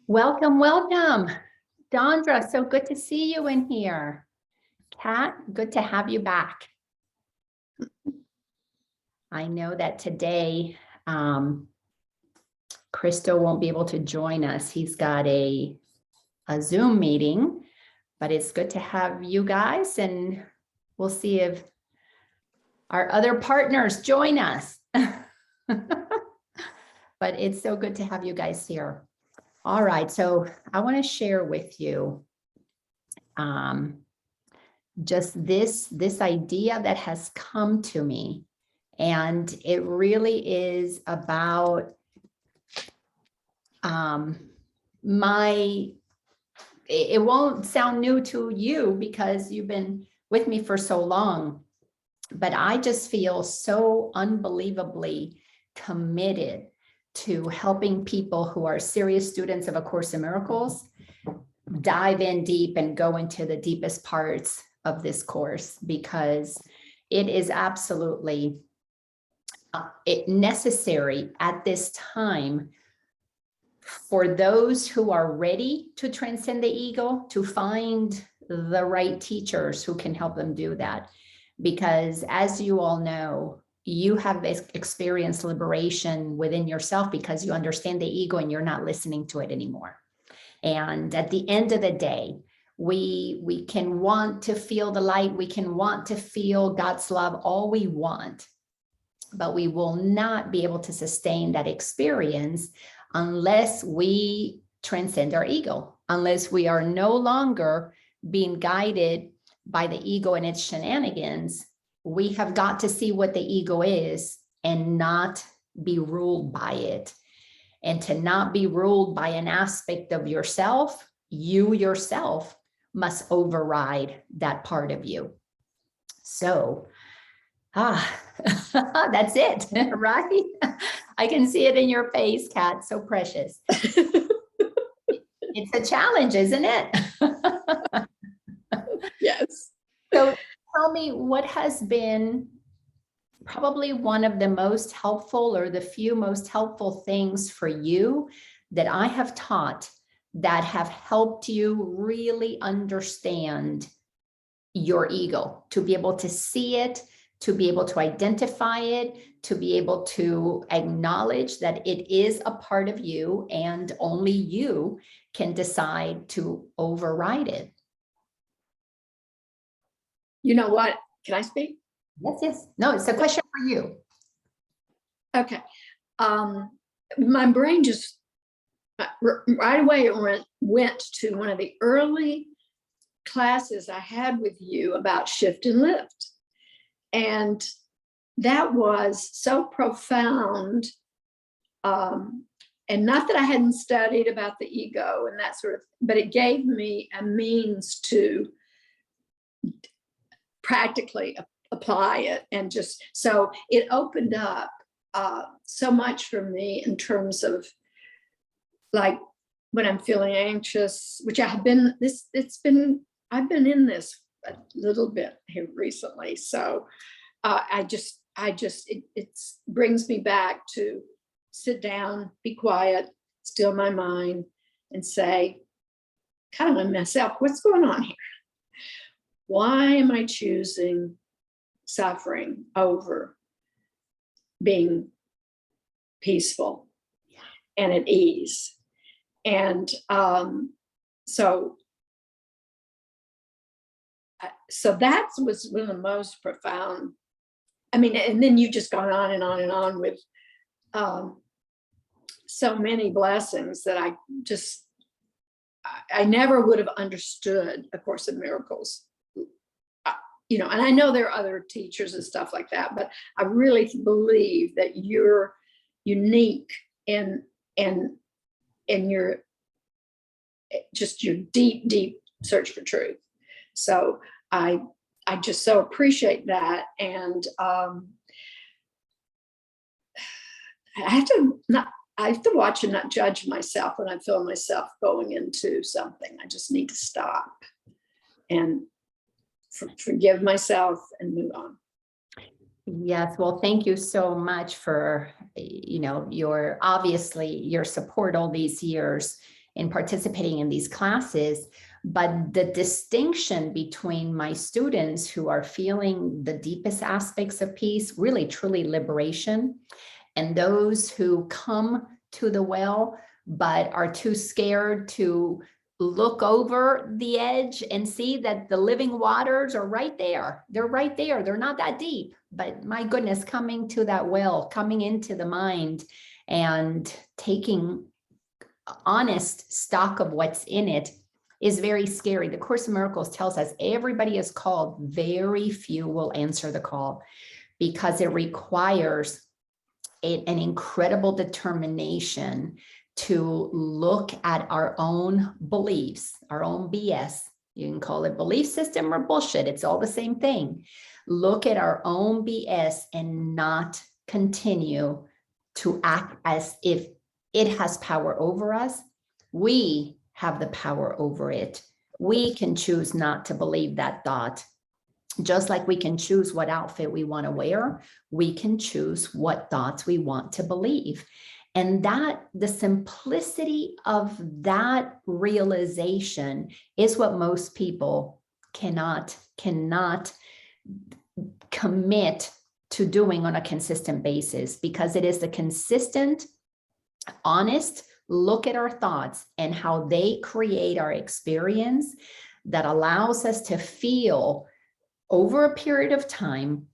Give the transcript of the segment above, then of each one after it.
Welcome, welcome. Dondra, so good to see you in here. Kat, good to have you back. I know that today, Christo won't be able to join us. He's got a Zoom meeting, but it's good to have you guys, and we'll see if our other partners join us. But it's so good to have you guys here. All right, so I want to share with you just this idea that has come to me, and it really is about it won't sound new to you because you've been with me for so long, but I just feel so unbelievably committed to helping people who are serious students of A Course in Miracles dive in deep and go into the deepest parts of this course, because it is absolutely necessary at this time for those who are ready to transcend the ego to find the right teachers who can help them do that. Because as you all know, you have experienced liberation within yourself because you understand the ego and you're not listening to it anymore. And at the end of the day, we can want to feel the light, we can want to feel God's love all we want, but we will not be able to sustain that experience unless we transcend our ego, unless we are no longer being guided by the ego and its shenanigans. We have got to see what the ego is and not be ruled by it. And to not be ruled by an aspect of yourself, you yourself must override that part of you. So, that's it, right? I can see it in your face, Kat, so precious. It's a challenge, isn't it? Yes. So tell me, what has been probably one of the most helpful or the few most helpful things for you that I have taught that have helped you really understand your ego, to be able to see it, to be able to identify it, to be able to acknowledge that it is a part of you and only you can decide to override it? You know what? Can I speak? Yes, yes. No, it's a question for you. Okay. My brain just right away went to one of the early classes I had with you about shift and lift. And that was so profound. And not that I hadn't studied about the ego and that sort of, but it gave me a means to practically apply it. And just, so it opened up so much for me in terms of, like, when I'm feeling anxious, which I have been, I've been in this a little bit here recently. So it brings me back to sit down, be quiet, still my mind, and say, kind of myself, what's going on here? Why am I choosing suffering over being peaceful and at ease? And so that was one of the most profound. I mean, and then you've just gone on and on and on with so many blessings that I never would have understood A Course in Miracles. You know, and I know there are other teachers and stuff like that, but I really believe that you're unique in your deep, deep search for truth. So I just so appreciate that. And I have to watch and not judge myself when I feel myself going into something. I just need to stop and forgive myself and move on. Yes, well, thank you so much for, your support all these years in participating in these classes. But the distinction between my students who are feeling the deepest aspects of peace, really truly liberation, and those who come to the well but are too scared to look over the edge and see that the living waters are right there. They're right there. They're not that deep, but my goodness, coming to that well, coming into the mind and taking honest stock of what's in it is very scary. The Course in Miracles tells us everybody is called, very few will answer the call, because it requires an incredible determination to look at our own beliefs, our own BS. You can call it belief system or bullshit. It's all the same thing. Look at our own BS and not continue to act as if it has power over us. We have the power over it. We can choose not to believe that thought. Just like we can choose what outfit we want to wear, we can choose what thoughts we want to believe. And that the simplicity of that realization is what most people cannot commit to doing on a consistent basis, because it is the consistent, honest look at our thoughts and how they create our experience that allows us to feel over a period of time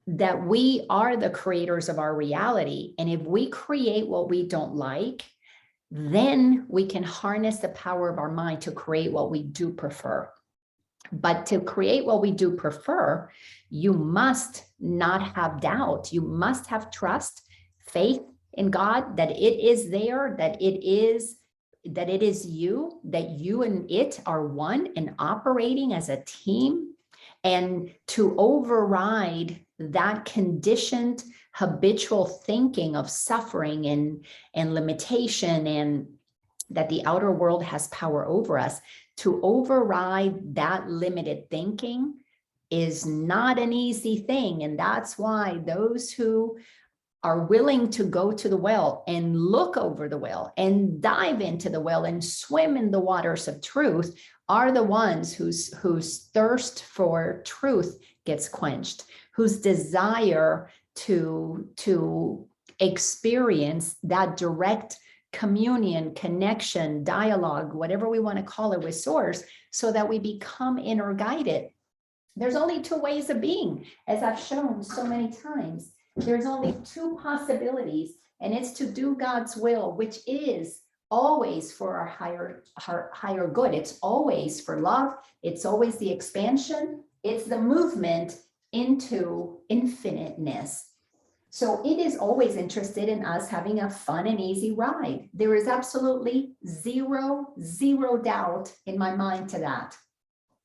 that we are the creators of our reality. And if we create what we don't like, then we can harness the power of our mind to create what we do prefer. But to create what we do prefer, you must not have doubt. You must have trust, faith in God, that it is there, that it is you, that you and it are one and operating as a team. And to override that conditioned habitual thinking of suffering and limitation, and that the outer world has power over us, to override that limited thinking is not an easy thing. And that's why those who are willing to go to the well and look over the well and dive into the well and swim in the waters of truth are the ones whose thirst for truth gets quenched, whose desire to experience that direct communion, connection, dialogue, whatever we want to call it, with Source, so that we become inner guided. There's only two ways of being, as I've shown so many times. There's only two possibilities, and it's to do God's will, which is always for our higher good. It's always for love. It's always the expansion. It's the movement into infiniteness. So it is always interested in us having a fun and easy ride. There is absolutely zero doubt in my mind to that.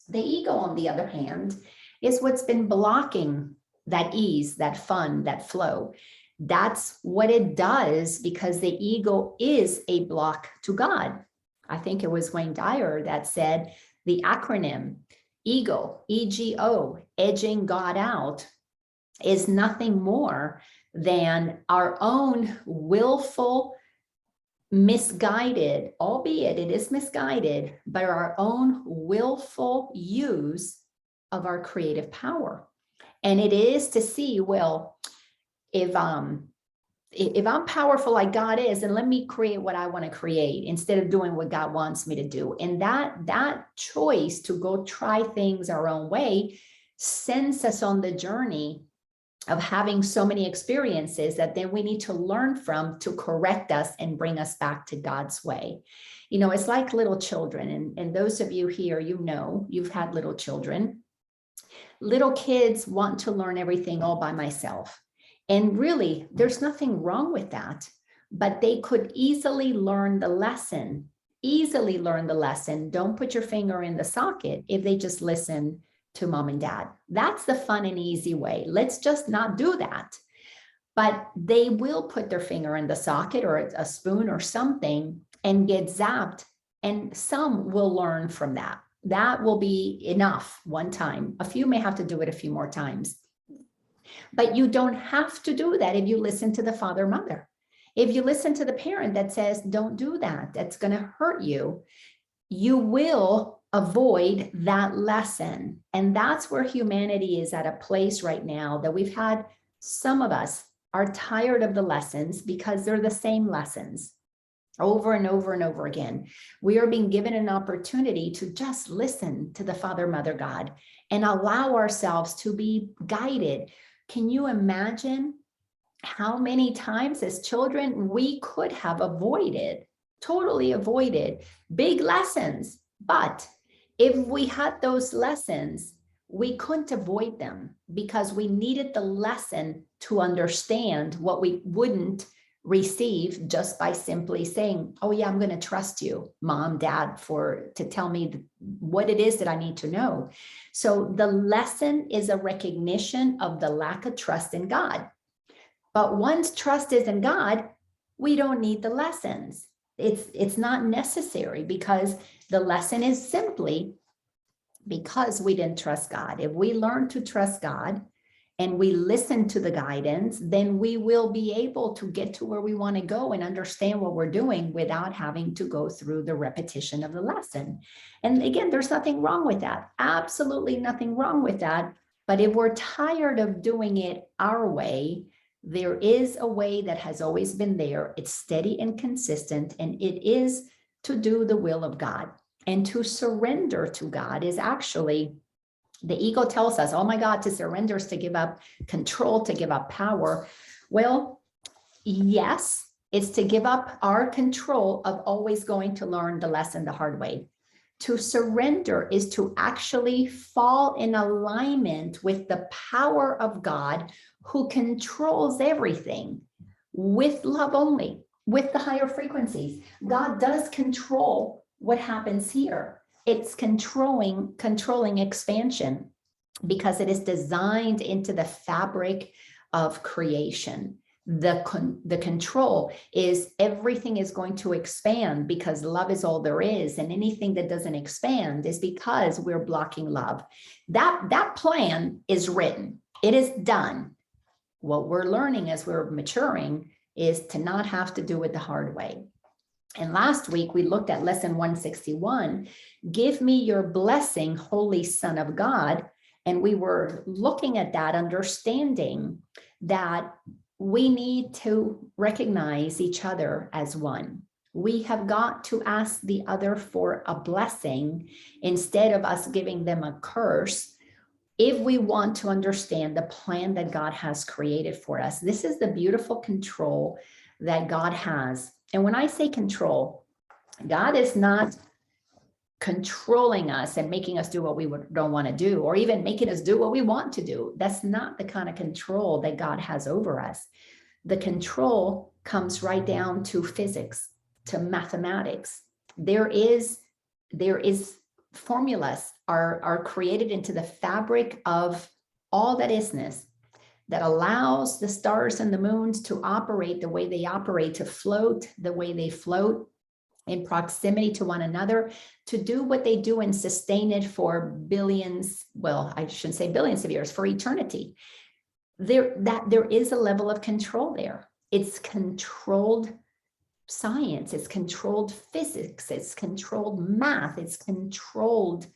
The ego, on the other hand, is what's been blocking that ease, that fun, that flow. That's what it does, because the ego is a block to God. I think it was Wayne Dyer that said the acronym ego, EGO, edging God out, is nothing more than our own willful, misguided, albeit it is misguided, but our own willful use of our creative power. And it is to see, well, if I'm powerful like God is, then let me create what I want to create instead of doing what God wants me to do. And that choice to go try things our own way sends us on the journey of having so many experiences that then we need to learn from to correct us and bring us back to God's way. You know, it's like little children. And those of you here, you know, you've had little children. Little kids want to learn everything all by myself. And really, there's nothing wrong with that, but they could easily learn the lesson. Don't put your finger in the socket if they just listen to mom and dad. That's the fun and easy way. Let's just not do that. But they will put their finger in the socket or a spoon or something and get zapped. And some will learn from that. That will be enough one time. A few may have to do it a few more times. But you don't have to do that if you listen to the father, mother. If you listen to the parent that says, don't do that, that's going to hurt you, you will avoid that lesson. And that's where humanity is at a place right now that we've had, some of us are tired of the lessons because they're the same lessons over and over and over again. We are being given an opportunity to just listen to the Father, Mother, God, and allow ourselves to be guided. Can you imagine how many times as children we could have avoided, totally avoided big lessons? But if we had those lessons, we couldn't avoid them because we needed the lesson to understand what we wouldn't receive just by simply saying, oh yeah, I'm going to trust you, mom, dad, to tell me what it is that I need to know. So the lesson is a recognition of the lack of trust in God. But once trust is in God, we don't need the lessons. It's not necessary because the lesson is simply because we didn't trust God. If we learn to trust God and we listen to the guidance, then we will be able to get to where we want to go and understand what we're doing without having to go through the repetition of the lesson. And again, there's nothing wrong with that. Absolutely nothing wrong with that. But if we're tired of doing it our way, there is a way that has always been there. It's steady and consistent, and it is to do the will of God. And to surrender to God is actually, the ego tells us, oh my God, to surrender is to give up control, to give up power. Well, yes, it's to give up our control of always going to learn the lesson the hard way. To surrender is to actually fall in alignment with the power of God, who controls everything, with love only, with the higher frequencies. God does control what happens here. It's controlling expansion because it is designed into the fabric of creation. The control is everything is going to expand because love is all there is, and anything that doesn't expand is because we're blocking love. That plan is written. It is done. What we're learning as we're maturing is to not have to do it the hard way. And last week we looked at lesson 161, give me your blessing, Holy Son of God. And we were looking at that, understanding that we need to recognize each other as one. We have got to ask the other for a blessing instead of us giving them a curse, if we want to understand the plan that God has created for us. This is the beautiful control that God has. And when I say control, God is not controlling us and making us do what we don't want to do, or even making us do what we want to do. That's not the kind of control that God has over us. The control comes right down to physics, to mathematics. There is formulas are created into the fabric of all that isness that allows the stars and the moons to operate the way they operate, to float the way they float in proximity to one another, to do what they do and sustain it for billions, well, I shouldn't say billions of years, for eternity. There is a level of control there. It's controlled science, it's controlled physics, it's controlled math, it's controlled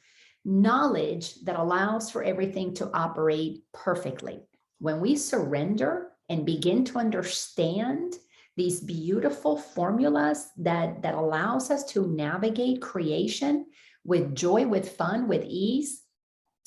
knowledge that allows for everything to operate perfectly. When we surrender and begin to understand these beautiful formulas that allows us to navigate creation with joy, with fun, with ease,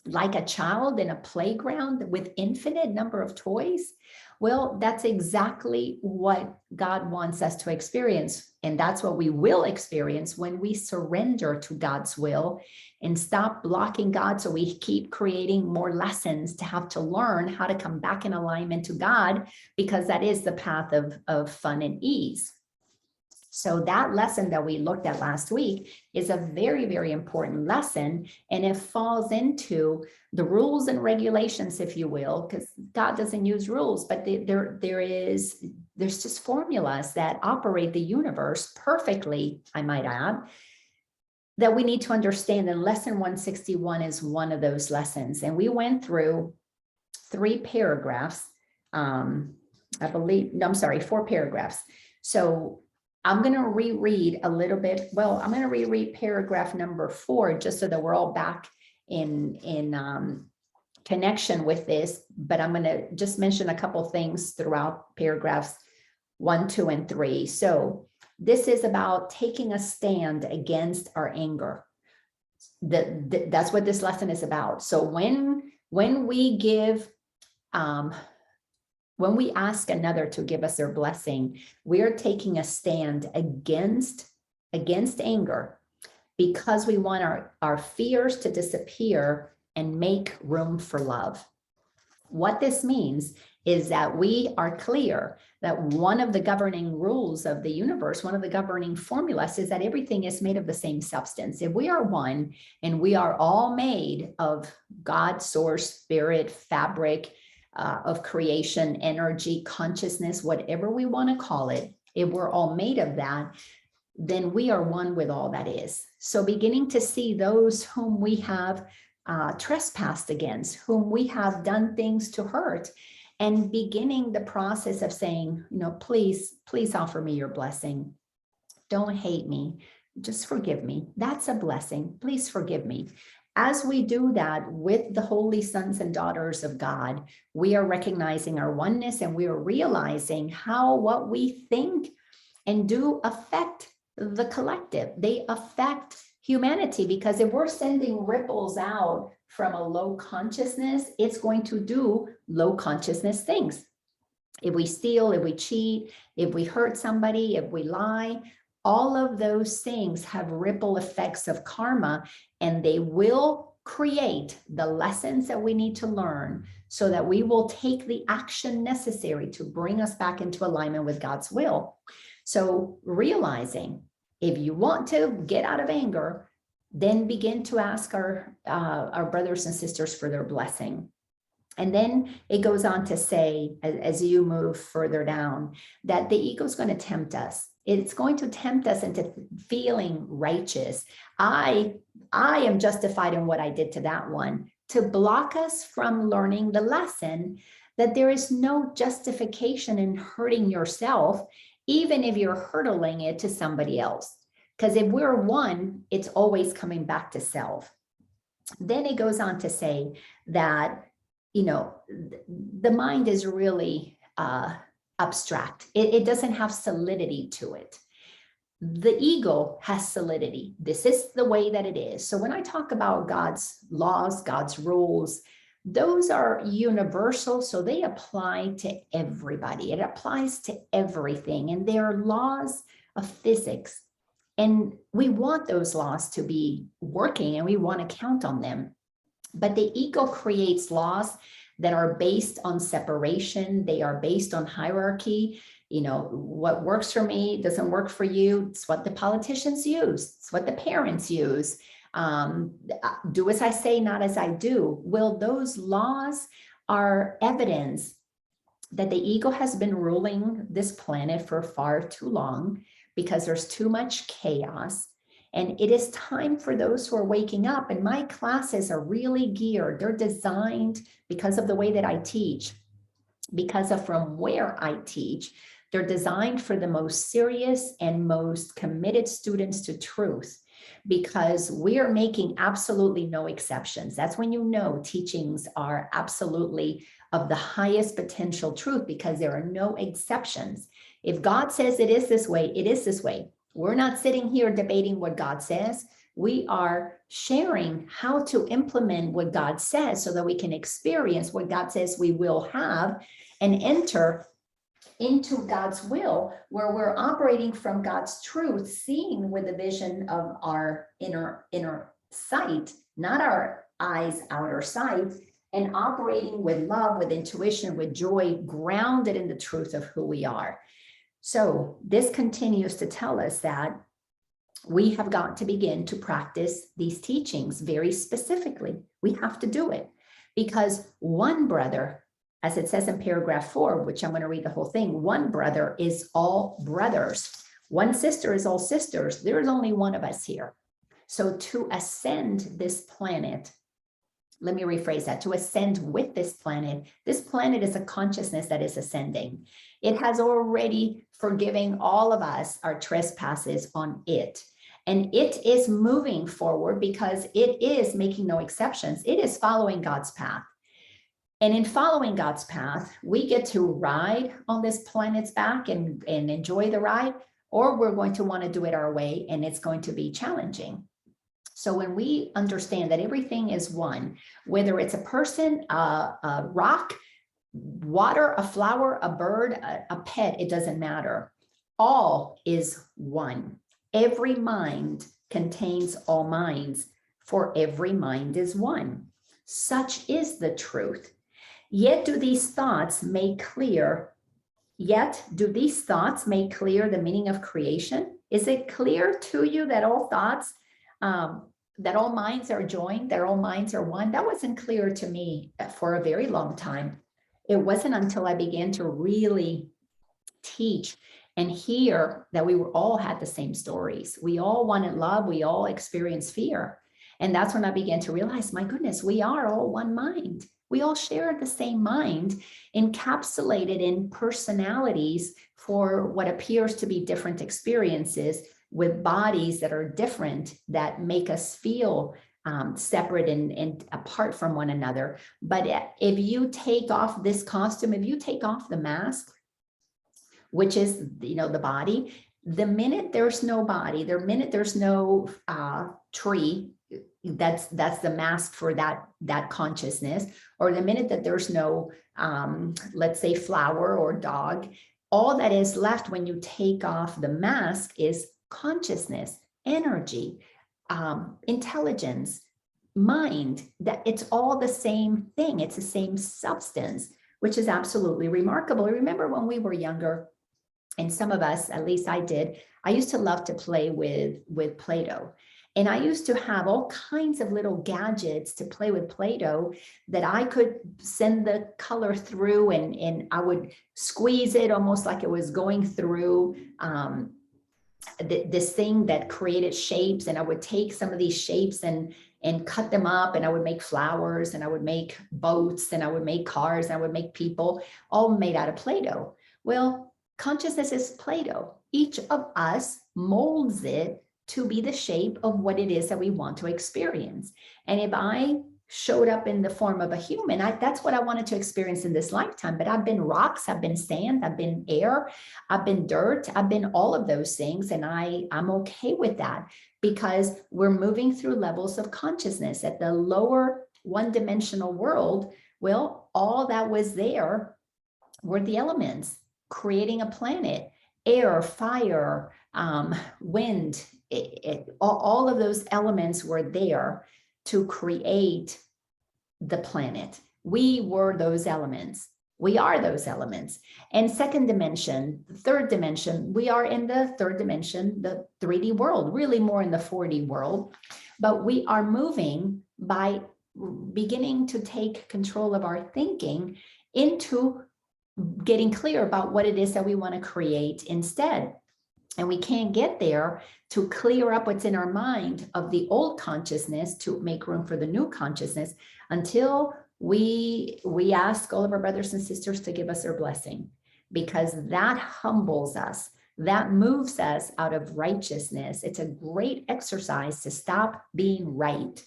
like a child in a playground with infinite number of toys, well, that's exactly what God wants us to experience. And that's what we will experience when we surrender to God's will and stop blocking God. So we keep creating more lessons to have to learn how to come back in alignment to God, because that is the path of fun and ease. So that lesson that we looked at last week is a very, very important lesson, and it falls into the rules and regulations, if you will, because God doesn't use rules, but there's just formulas that operate the universe perfectly, I might add, that we need to understand. And lesson 161 is one of those lessons. And we went through 3 paragraphs. I believe, no, I'm sorry, 4 paragraphs. So I'm going to reread a little bit. Well, I'm going to reread paragraph number 4, just so that we're all back in connection with this. But I'm going to just mention a couple things throughout paragraphs 1, 2, and 3. So this is about taking a stand against our anger. That's what this lesson is about. So when we give, when we ask another to give us their blessing, we are taking a stand against anger, because we want our fears to disappear and make room for love. What this means is that we are clear that one of the governing rules of the universe, one of the governing formulas, is that everything is made of the same substance. If we are one, and we are all made of God, source, spirit, fabric, of creation, energy, consciousness, whatever we want to call it, if we're all made of that, then we are one with all that is. So beginning to see those whom we have trespassed against, whom we have done things to hurt, and beginning the process of saying, please offer me your blessing. Don't hate me. Just forgive me. That's a blessing. Please forgive me. As we do that with the holy sons and daughters of God, we are recognizing our oneness, and we are realizing how what we think and do affect the collective. They affect humanity, because if we're sending ripples out from a low consciousness, it's going to do low consciousness things. If we steal, if we cheat, if we hurt somebody, if we lie, all of those things have ripple effects of karma, and they will create the lessons that we need to learn so that we will take the action necessary to bring us back into alignment with God's will. So realizing, if you want to get out of anger, then begin to ask our brothers and sisters for their blessing. And then it goes on to say, as you move further down, that the ego is going to tempt us. It's going to tempt us into feeling righteous. I am justified in what I did to that one, to block us from learning the lesson that there is no justification in hurting yourself, even if you're hurtling it to somebody else. Because if we're one, it's always coming back to self. Then it goes on to say that, the mind is really abstract. It doesn't have solidity to it. The ego has solidity. This is the way that it is. So when I talk about God's laws, God's rules, those are universal. So they apply to everybody. It applies to everything. And they are laws of physics. And we want those laws to be working, and we want to count on them. But the ego creates laws that are based on separation. They are based on hierarchy. What works for me doesn't work for you. It's what the politicians use. It's what the parents use. Do as I say, not as I do. Well, those laws are evidence that the ego has been ruling this planet for far too long, because there's too much chaos. And it is time for those who are waking up. And my classes are really geared. They're designed, because of the way that I teach, because of from where I teach, they're designed for the most serious and most committed students to truth, because we are making absolutely no exceptions. That's when teachings are absolutely of the highest potential truth, because there are no exceptions. If God says it is this way, it is this way. We're not sitting here debating what God says. We are sharing how to implement what God says so that we can experience what God says we will have, and enter into God's will, where we're operating from God's truth, seeing with the vision of our inner sight, not our eyes' outer sight, and operating with love, with intuition, with joy, grounded in the truth of who we are. So this continues to tell us that we have got to begin to practice these teachings very specifically. We have to do it, because one brother, as it says in paragraph 4, which I'm going to read the whole thing, one brother is all brothers. One sister is all sisters. There is only one of us here. So to ascend this planet, let me rephrase that, to ascend with this planet. This planet is a consciousness that is ascending. It has already forgiven all of us our trespasses on it. And it is moving forward because it is making no exceptions. It is following God's path. And in following God's path, we get to ride on this planet's back and enjoy the ride, or we're going to want to do it our way, and it's going to be challenging. So when we understand that everything is one, whether it's a person, a rock, water, a flower, a bird, a pet, it doesn't matter. All is one. Every mind contains all minds, for every mind is one. Such is the truth. Yet do these thoughts make clear the meaning of creation? Is it clear to you that all thoughts, that all minds are joined, that all minds are one? That wasn't clear to me for a very long time. It wasn't until I began to really teach and hear that we all had the same stories. We all wanted love. We all experienced fear. And that's when I began to realize, my goodness, we are all one mind. We all share the same mind, encapsulated in personalities for what appears to be different experiences, with bodies that are different, that make us feel separate and apart from one another. But if you take off this costume, if you take off the mask, which is, the body, the minute there's no body, the minute there's no tree, that's the mask for that consciousness, or the minute that there's no, let's say, flower or dog, all that is left when you take off the mask is consciousness, energy, intelligence, mind. That it's all the same thing. It's the same substance, which is absolutely remarkable. Remember when we were younger, and some of us, at least I did, I used to love to play with Play-Doh. And I used to have all kinds of little gadgets to play with Play-Doh that I could send the color through, and I would squeeze it almost like it was going through this thing that created shapes. And I would take some of these shapes and cut them up, and I would make flowers, and I would make boats, and I would make cars, and I would make people, all made out of Play-Doh. Well, consciousness is Play-Doh. Each of us molds it to be the shape of what it is that we want to experience. And if I showed up in the form of a human, that's what I wanted to experience in this lifetime. But I've been rocks, I've been sand, I've been air, I've been dirt, I've been all of those things. And I'm okay with that, because we're moving through levels of consciousness. At the lower one-dimensional world, well, all that was there were the elements creating a planet: air, fire, wind. All of those elements were there to create the planet. We were those elements. We are those elements. And second dimension, third dimension, we are in the third dimension, the 3D world, really more in the 4D world. But we are moving by beginning to take control of our thinking into getting clear about what it is that we want to create instead. And we can't get there to clear up what's in our mind of the old consciousness to make room for the new consciousness until we ask all of our brothers and sisters to give us their blessing, because that humbles us. That moves us out of righteousness. It's a great exercise to stop being right.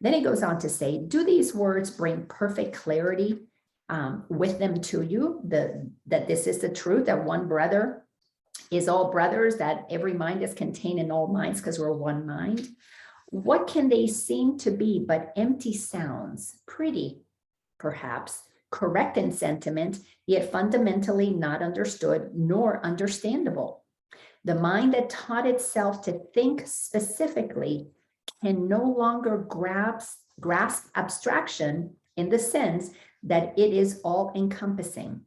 Then it goes on to say, do these words bring perfect clarity with them to you, that this is the truth, that one brother is all brothers, that every mind is contained in all minds because we're one mind? What can they seem to be but empty sounds, pretty, perhaps, correct in sentiment, yet fundamentally not understood nor understandable? The mind that taught itself to think specifically can no longer grasp abstraction in the sense that it is all encompassing.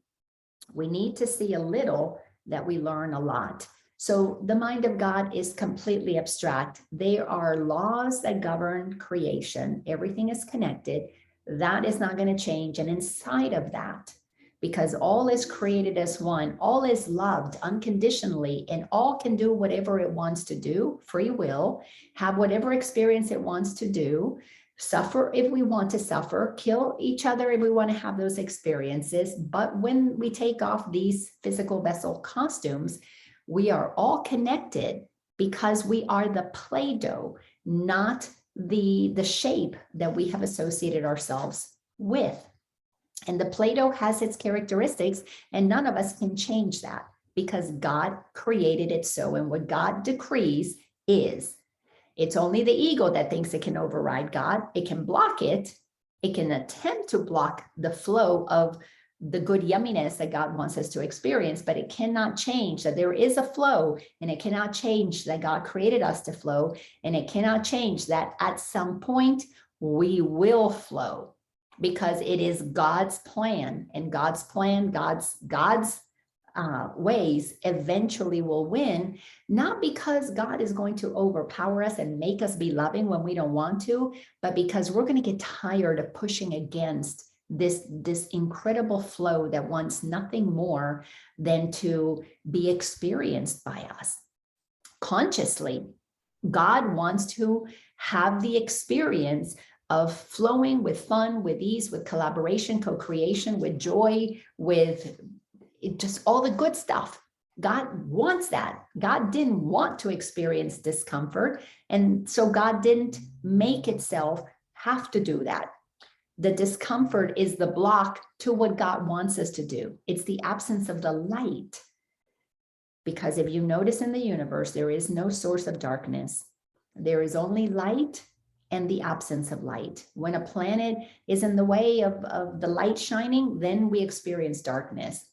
We need to see a little that we learn a lot. So the mind of God is completely abstract. There are laws that govern creation. Everything is connected. That is not going to change. And inside of that, because all is created as one, all is loved unconditionally, and all can do whatever it wants to do, free will, have whatever experience it wants to do, suffer if we want to suffer, kill each other if we want to have those experiences. But when we take off these physical vessel costumes, we are all connected because we are the Play-Doh, not the shape that we have associated ourselves with. And the Play-Doh has its characteristics, and none of us can change that because God created it so. And what God decrees is. It's only the ego that thinks it can override God. It can block it. It can attempt to block the flow of the good yumminess that God wants us to experience, but it cannot change that there is a flow, and it cannot change that God created us to flow, and it cannot change that at some point we will flow, because it is God's plan, and God's plan, God's ways eventually will win, not because God is going to overpower us and make us be loving when we don't want to, but because we're going to get tired of pushing against this incredible flow that wants nothing more than to be experienced by us consciously. God wants to have the experience of flowing with fun, with ease, with collaboration, co-creation, with joy, with just all the good stuff. God wants that. God didn't want to experience discomfort. And so God didn't make itself have to do that. The discomfort is the block to what God wants us to do. It's the absence of the light. Because if you notice in the universe, there is no source of darkness. There is only light and the absence of light. When a planet is in the way of the light shining, then we experience darkness.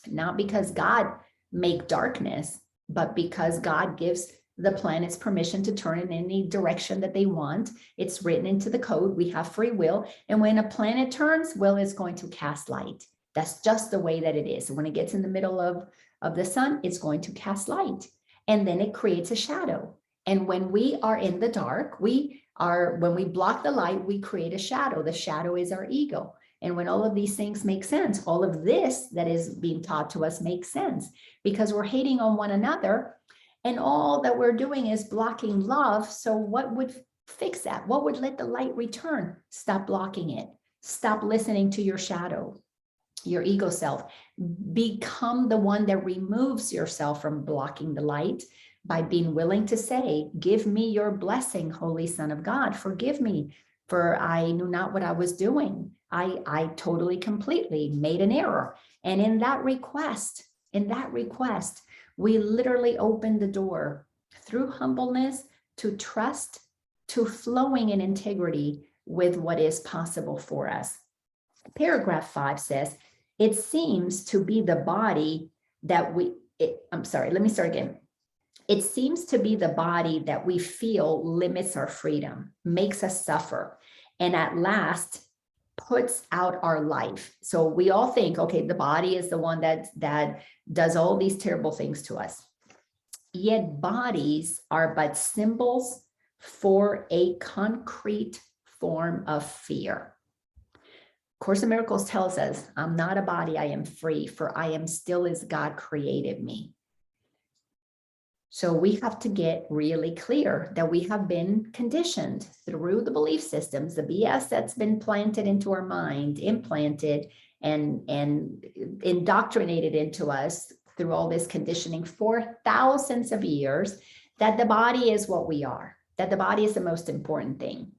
Not because God made darkness, but because God gives the planets permission to turn in any direction that they want. It's written into the code. We have free will. And when a planet turns, well, it's going to cast light. That's just the way that it is. When it gets in the middle of the sun, it's going to cast light. And then it creates a shadow. And when we are in the dark, when we block the light, we create a shadow. The shadow is our ego. And when all of these things make sense, all of this that is being taught to us makes sense, because we're hating on one another, and all that we're doing is blocking love. So what would fix that? What would let the light return? Stop blocking it. Stop listening to your shadow, your ego self. Become the one that removes yourself from blocking the light by being willing to say, give me your blessing, Holy Son of God. Forgive me, for I knew not what I was doing. I totally, completely made an error. And in that request, we literally open the door through humbleness to trust, to flowing in integrity with what is possible for us. Paragraph 5 says, it seems to be the body that let me start again. It seems to be the body that we feel limits our freedom, makes us suffer, and at last puts out our life. So we all think, okay, the body is the one that does all these terrible things to us. Yet bodies are but symbols for a concrete form of fear. Course in Miracles tells us, I'm not a body, I am free, for I am still as God created me. So we have to get really clear that we have been conditioned through the belief systems, the BS that's been planted into our mind, implanted and indoctrinated into us through all this conditioning for thousands of years, that the body is what we are, that the body is the most important thing.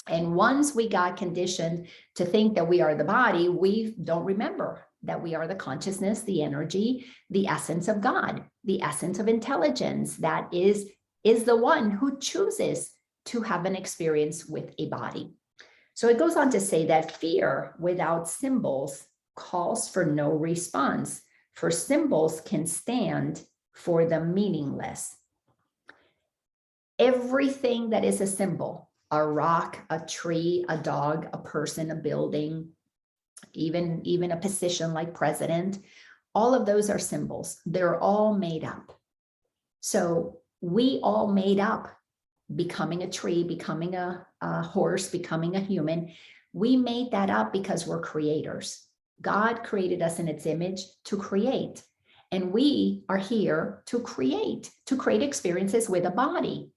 And once we got conditioned to think that we are the body, we don't remember that we are the consciousness, the energy, the essence of God, the essence of intelligence that is the one who chooses to have an experience with a body. So it goes on to say that fear without symbols calls for no response, for symbols can stand for the meaningless. Everything that is a symbol, a rock, a tree, a dog, a person, a building, even a position like president, all of those are symbols. They're all made up. So we all made up becoming a tree, becoming a horse, becoming a human. We made that up because we're creators. God created us in its image to create. And we are here to create experiences with a body.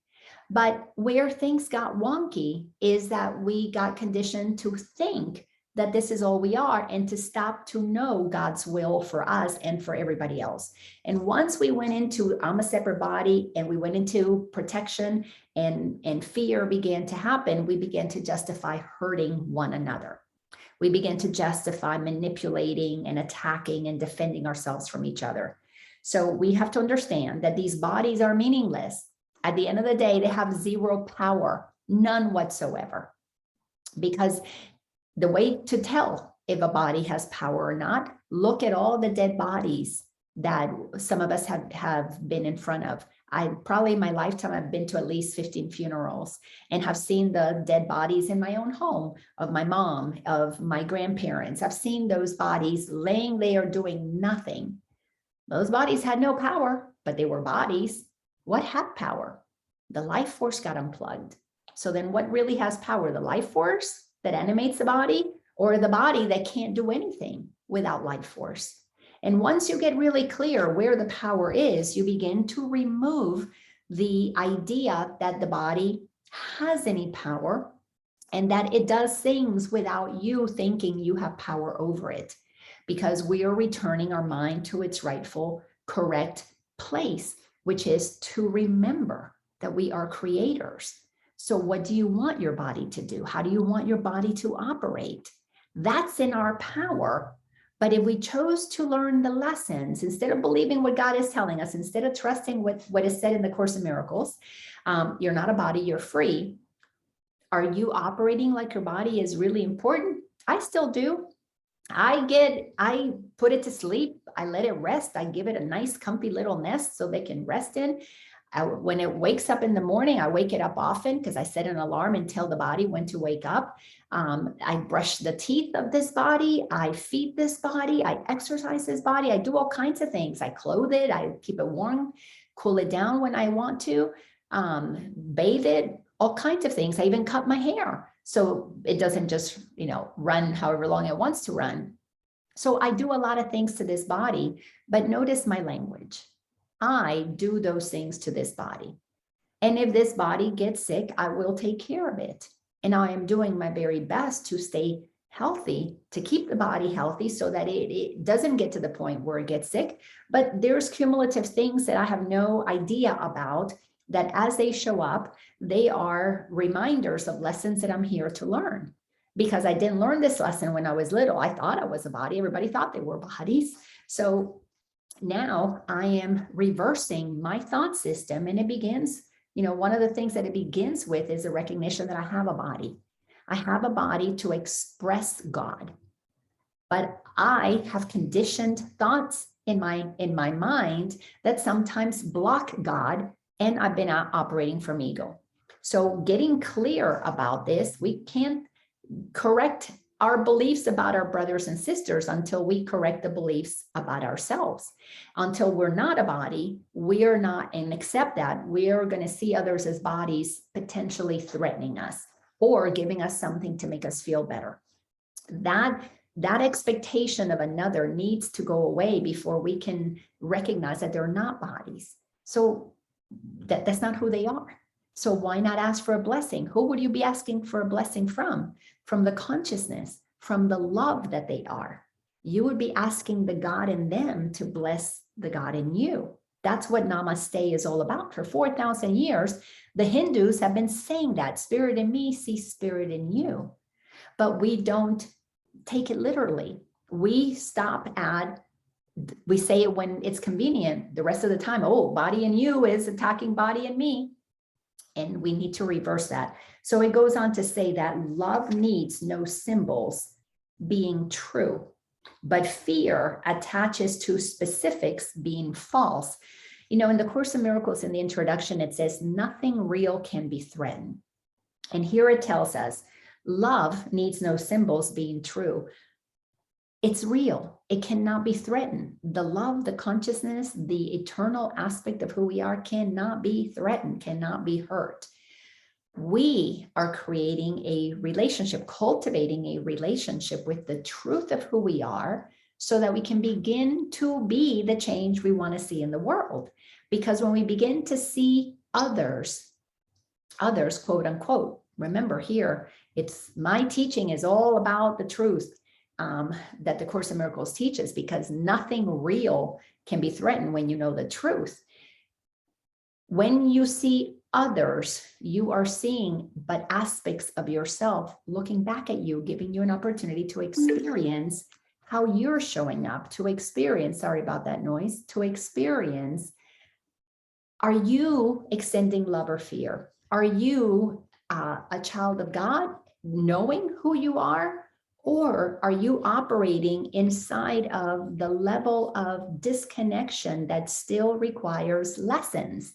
But where things got wonky is that we got conditioned to think that this is all we are and to stop to know God's will for us and for everybody else. And once we went into I'm a separate body and we went into protection and fear began to happen, we began to justify hurting one another. We began to justify manipulating and attacking and defending ourselves from each other. So we have to understand that these bodies are meaningless. At the end of the day, they have zero power, none whatsoever. Because the way to tell if a body has power or not, look at all the dead bodies that some of us have been in front of. I probably in my lifetime, I've been to at least 15 funerals and have seen the dead bodies in my own home of my mom, of my grandparents. I've seen those bodies laying there doing nothing. Those bodies had no power, but they were bodies. What had power? The life force got unplugged. So then what really has power? The life force that animates the body, or the body that can't do anything without life force? And once you get really clear where the power is, you begin to remove the idea that the body has any power and that it does things without you thinking you have power over it, because we are returning our mind to its rightful, correct place, which is to remember that we are creators. So what do you want your body to do? How do you want your body to operate? That's in our power. But if we chose to learn the lessons, instead of believing what God is telling us, instead of trusting what is said in the Course in Miracles, you're not a body, you're free. Are you operating like your body is really important? I still do. I put it to sleep. I let it rest. I give it a nice comfy little nest so they can rest in. When it wakes up in the morning, I wake it up often because I set an alarm and tell the body when to wake up. I brush the teeth of this body. I feed this body. I exercise this body. I do all kinds of things. I clothe it. I keep it warm, cool it down when I want to, bathe it, all kinds of things. I even cut my hair so it doesn't just, run however long it wants to run. So I do a lot of things to this body, but notice my language. I do those things to this body. And if this body gets sick, I will take care of it. And I am doing my very best to stay healthy, to keep the body healthy so that it doesn't get to the point where it gets sick. But there's cumulative things that I have no idea about that as they show up, they are reminders of lessons that I'm here to learn. Because I didn't learn this lesson when I was little. I thought I was a body. Everybody thought they were bodies. So now I am reversing my thought system, and it begins, one of the things that it begins with is a recognition that I have a body. I have a body to express God, but I have conditioned thoughts in my mind that sometimes block God, and I've been operating from ego. So getting clear about this, we can't correct our beliefs about our brothers and sisters until we correct the beliefs about ourselves. Until we're not a body, we are not, and accept that, we are going to see others as bodies potentially threatening us or giving us something to make us feel better. That expectation of another needs to go away before we can recognize that they're not bodies. So that's not who they are. So why not ask for a blessing? Who would you be asking for a blessing from? From the consciousness, from the love that they are. You would be asking the God in them to bless the God in you. That's what Namaste is all about. For 4,000 years, the Hindus have been saying that, spirit in me sees spirit in you. But we don't take it literally. We stop at, we say it when it's convenient. The rest of the time, oh, body in you is attacking body in me. And we need to reverse that. So it goes on to say that love needs no symbols being true, but fear attaches to specifics being false. In the Course in Miracles, in the introduction, it says, nothing real can be threatened. And here it tells us, love needs no symbols being true. It's real. It cannot be threatened. The love, the consciousness, the eternal aspect of who we are cannot be threatened, cannot be hurt. We are creating a relationship, cultivating a relationship with the truth of who we are so that we can begin to be the change we want to see in the world. Because when we begin to see others others, quote unquote. Remember here, it's my teaching is all about the truth that the Course in Miracles teaches, because nothing real can be threatened when you know the truth. When you see others, you are seeing but aspects of yourself looking back at you, giving you an opportunity to experience how you're showing up, to experience, sorry about that noise, to experience, are you extending love or fear? Are you a child of God, knowing who you are? Or are you operating inside of the level of disconnection that still requires lessons?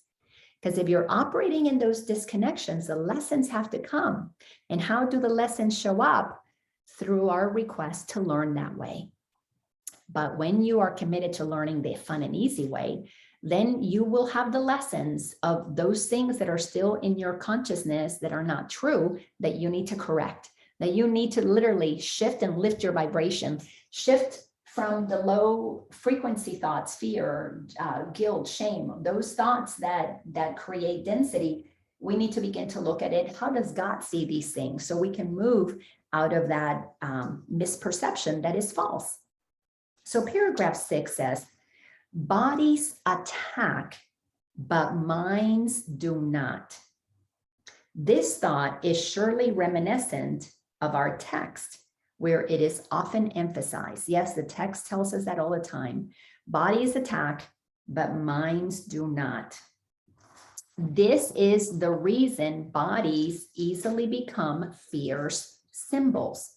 Because if you're operating in those disconnections, the lessons have to come. And how do the lessons show up? Through our request to learn that way. But when you are committed to learning the fun and easy way, then you will have the lessons of those things that are still in your consciousness that are not true, that you need to correct, that you need to literally shift and lift your vibration, shift from the low frequency thoughts, fear, guilt, shame, those thoughts that create density. We need to begin to look at it. How does God see these things? So we can move out of that misperception that is false. So paragraph 6 says, bodies attack, but minds do not. This thought is surely reminiscent of our text, where it is often emphasized. Yes, the text tells us that all the time. Bodies attack, but minds do not. This is the reason bodies easily become fierce symbols.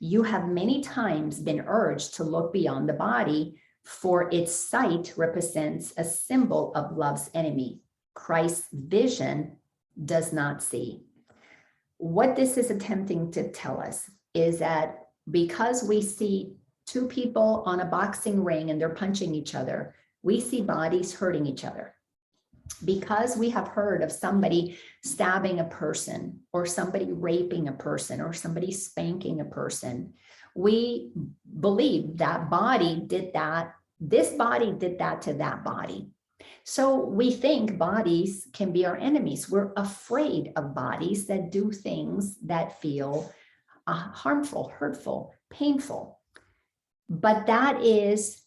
You have many times been urged to look beyond the body, for its sight represents a symbol of love's enemy. Christ's vision does not see. What this is attempting to tell us is that because we see two people on a boxing ring and they're punching each other, we see bodies hurting each other. Because we have heard of somebody stabbing a person, or somebody raping a person, or somebody spanking a person, we believe that body did that. This body did that to that body. So we think bodies can be our enemies. We're afraid of bodies that do things that feel harmful, hurtful, painful. But that is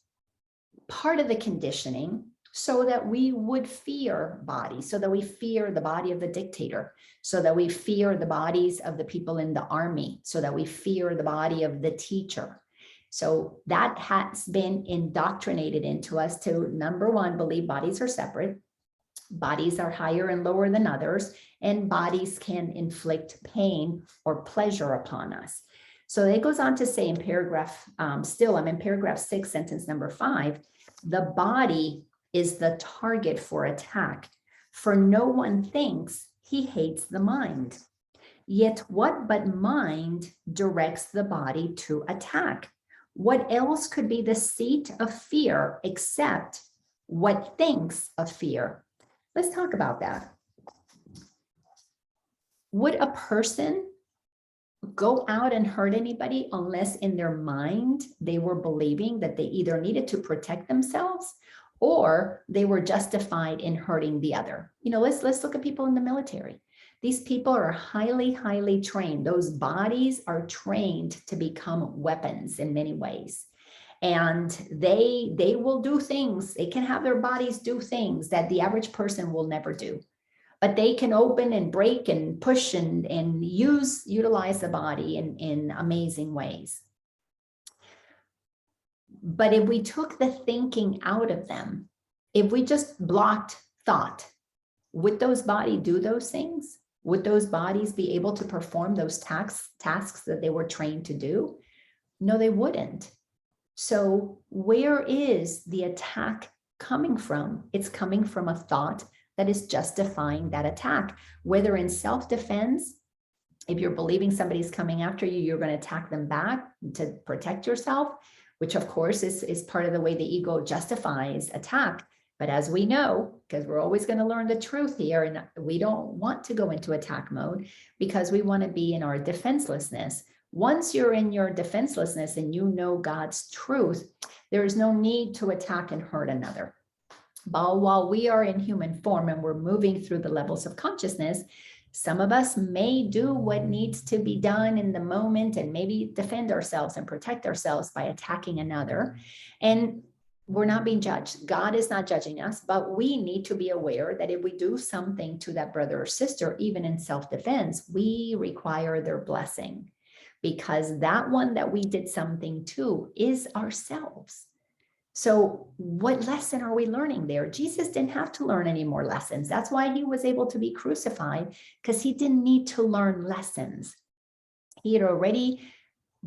part of the conditioning, so that we would fear bodies, so that we fear the body of the dictator, so that we fear the bodies of the people in the army, so that we fear the body of the teacher. So that has been indoctrinated into us to, number one, believe bodies are separate, bodies are higher and lower than others, and bodies can inflict pain or pleasure upon us. So it goes on to say in paragraph, I'm in paragraph 6, sentence number 5, the body is the target for attack, for no one thinks he hates the mind. Yet what but mind directs the body to attack? What else could be the seat of fear except what thinks of fear? Let's talk about that. Would a person go out and hurt anybody unless in their mind they were believing that they either needed to protect themselves or they were justified in hurting the other? You know, let's look at people in the military. These people are highly, highly trained. Those bodies are trained to become weapons in many ways. And they will do things. They can have their bodies do things that the average person will never do. But they can open and break and push and utilize the body in amazing ways. But if we took the thinking out of them, if we just blocked thought, would those bodies do those things? Would those bodies be able to perform those tasks that they were trained to do? No, they wouldn't. So where is the attack coming from? It's coming from a thought that is justifying that attack, whether in self-defense. If you're believing somebody's coming after you, you're going to attack them back to protect yourself, which of course is part of the way the ego justifies attack. But as we know, because we're always going to learn the truth here, and we don't want to go into attack mode because we want to be in our defenselessness. Once you're in your defenselessness and you know God's truth, there is no need to attack and hurt another. But while we are in human form and we're moving through the levels of consciousness, Some of us may do what needs to be done in the moment and maybe defend ourselves and protect ourselves by attacking another. And we're not being judged. God is not judging us, but we need to be aware that if we do something to that brother or sister, even in self-defense, we require their blessing, because that one that we did something to is ourselves. So what lesson are we learning there? Jesus didn't have to learn any more lessons. That's why he was able to be crucified, because he didn't need to learn lessons. He had already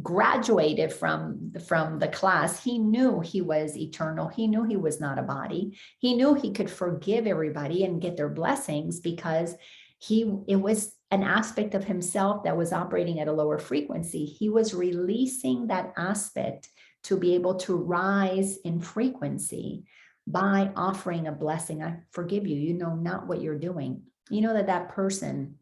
graduated from the class. He knew he was eternal. He knew he was not a body. He knew he could forgive everybody and get their blessings, because it was an aspect of himself that was operating at a lower frequency. He was releasing that aspect to be able to rise in frequency by offering a blessing. I forgive you. You know not what you're doing. You know that person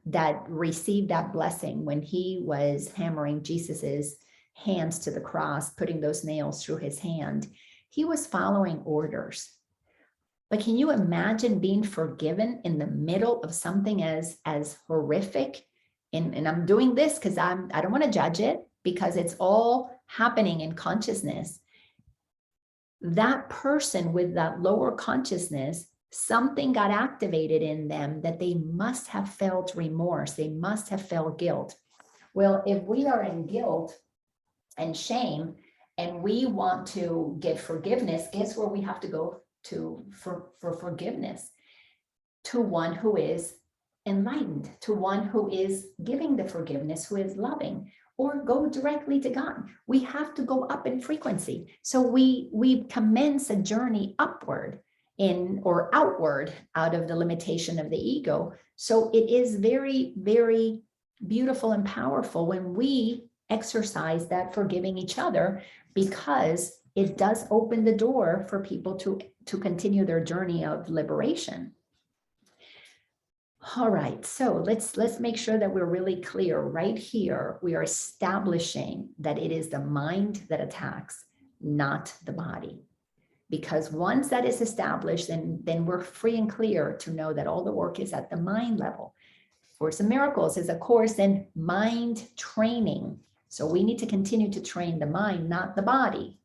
that received that blessing when he was hammering Jesus's hands to the cross, putting those nails through his hand, he was following orders. But can you imagine being forgiven in the middle of something as horrific? And I'm doing this because I don't want to judge it, because it's all happening in consciousness. That person with that lower consciousness, something got activated in them that they must have felt remorse. They must have felt guilt. Well, if we are in guilt and shame and we want to get forgiveness, guess where we have to go to for forgiveness? To one who is enlightened, to one who is giving the forgiveness, who is loving, or go directly to God. We have to go up in frequency. So we commence a journey upward or outward out of the limitation of the ego. So it is very, very beautiful and powerful when we exercise that forgiving each other, because it does open the door for people to continue their journey of liberation. All right, so let's make sure that we're really clear right here. We are establishing that it is the mind that attacks, not the body. Because once that is established, then we're free and clear to know that all the work is at the mind level. Course in Miracles is a course in mind training. So we need to continue to train the mind, not the body.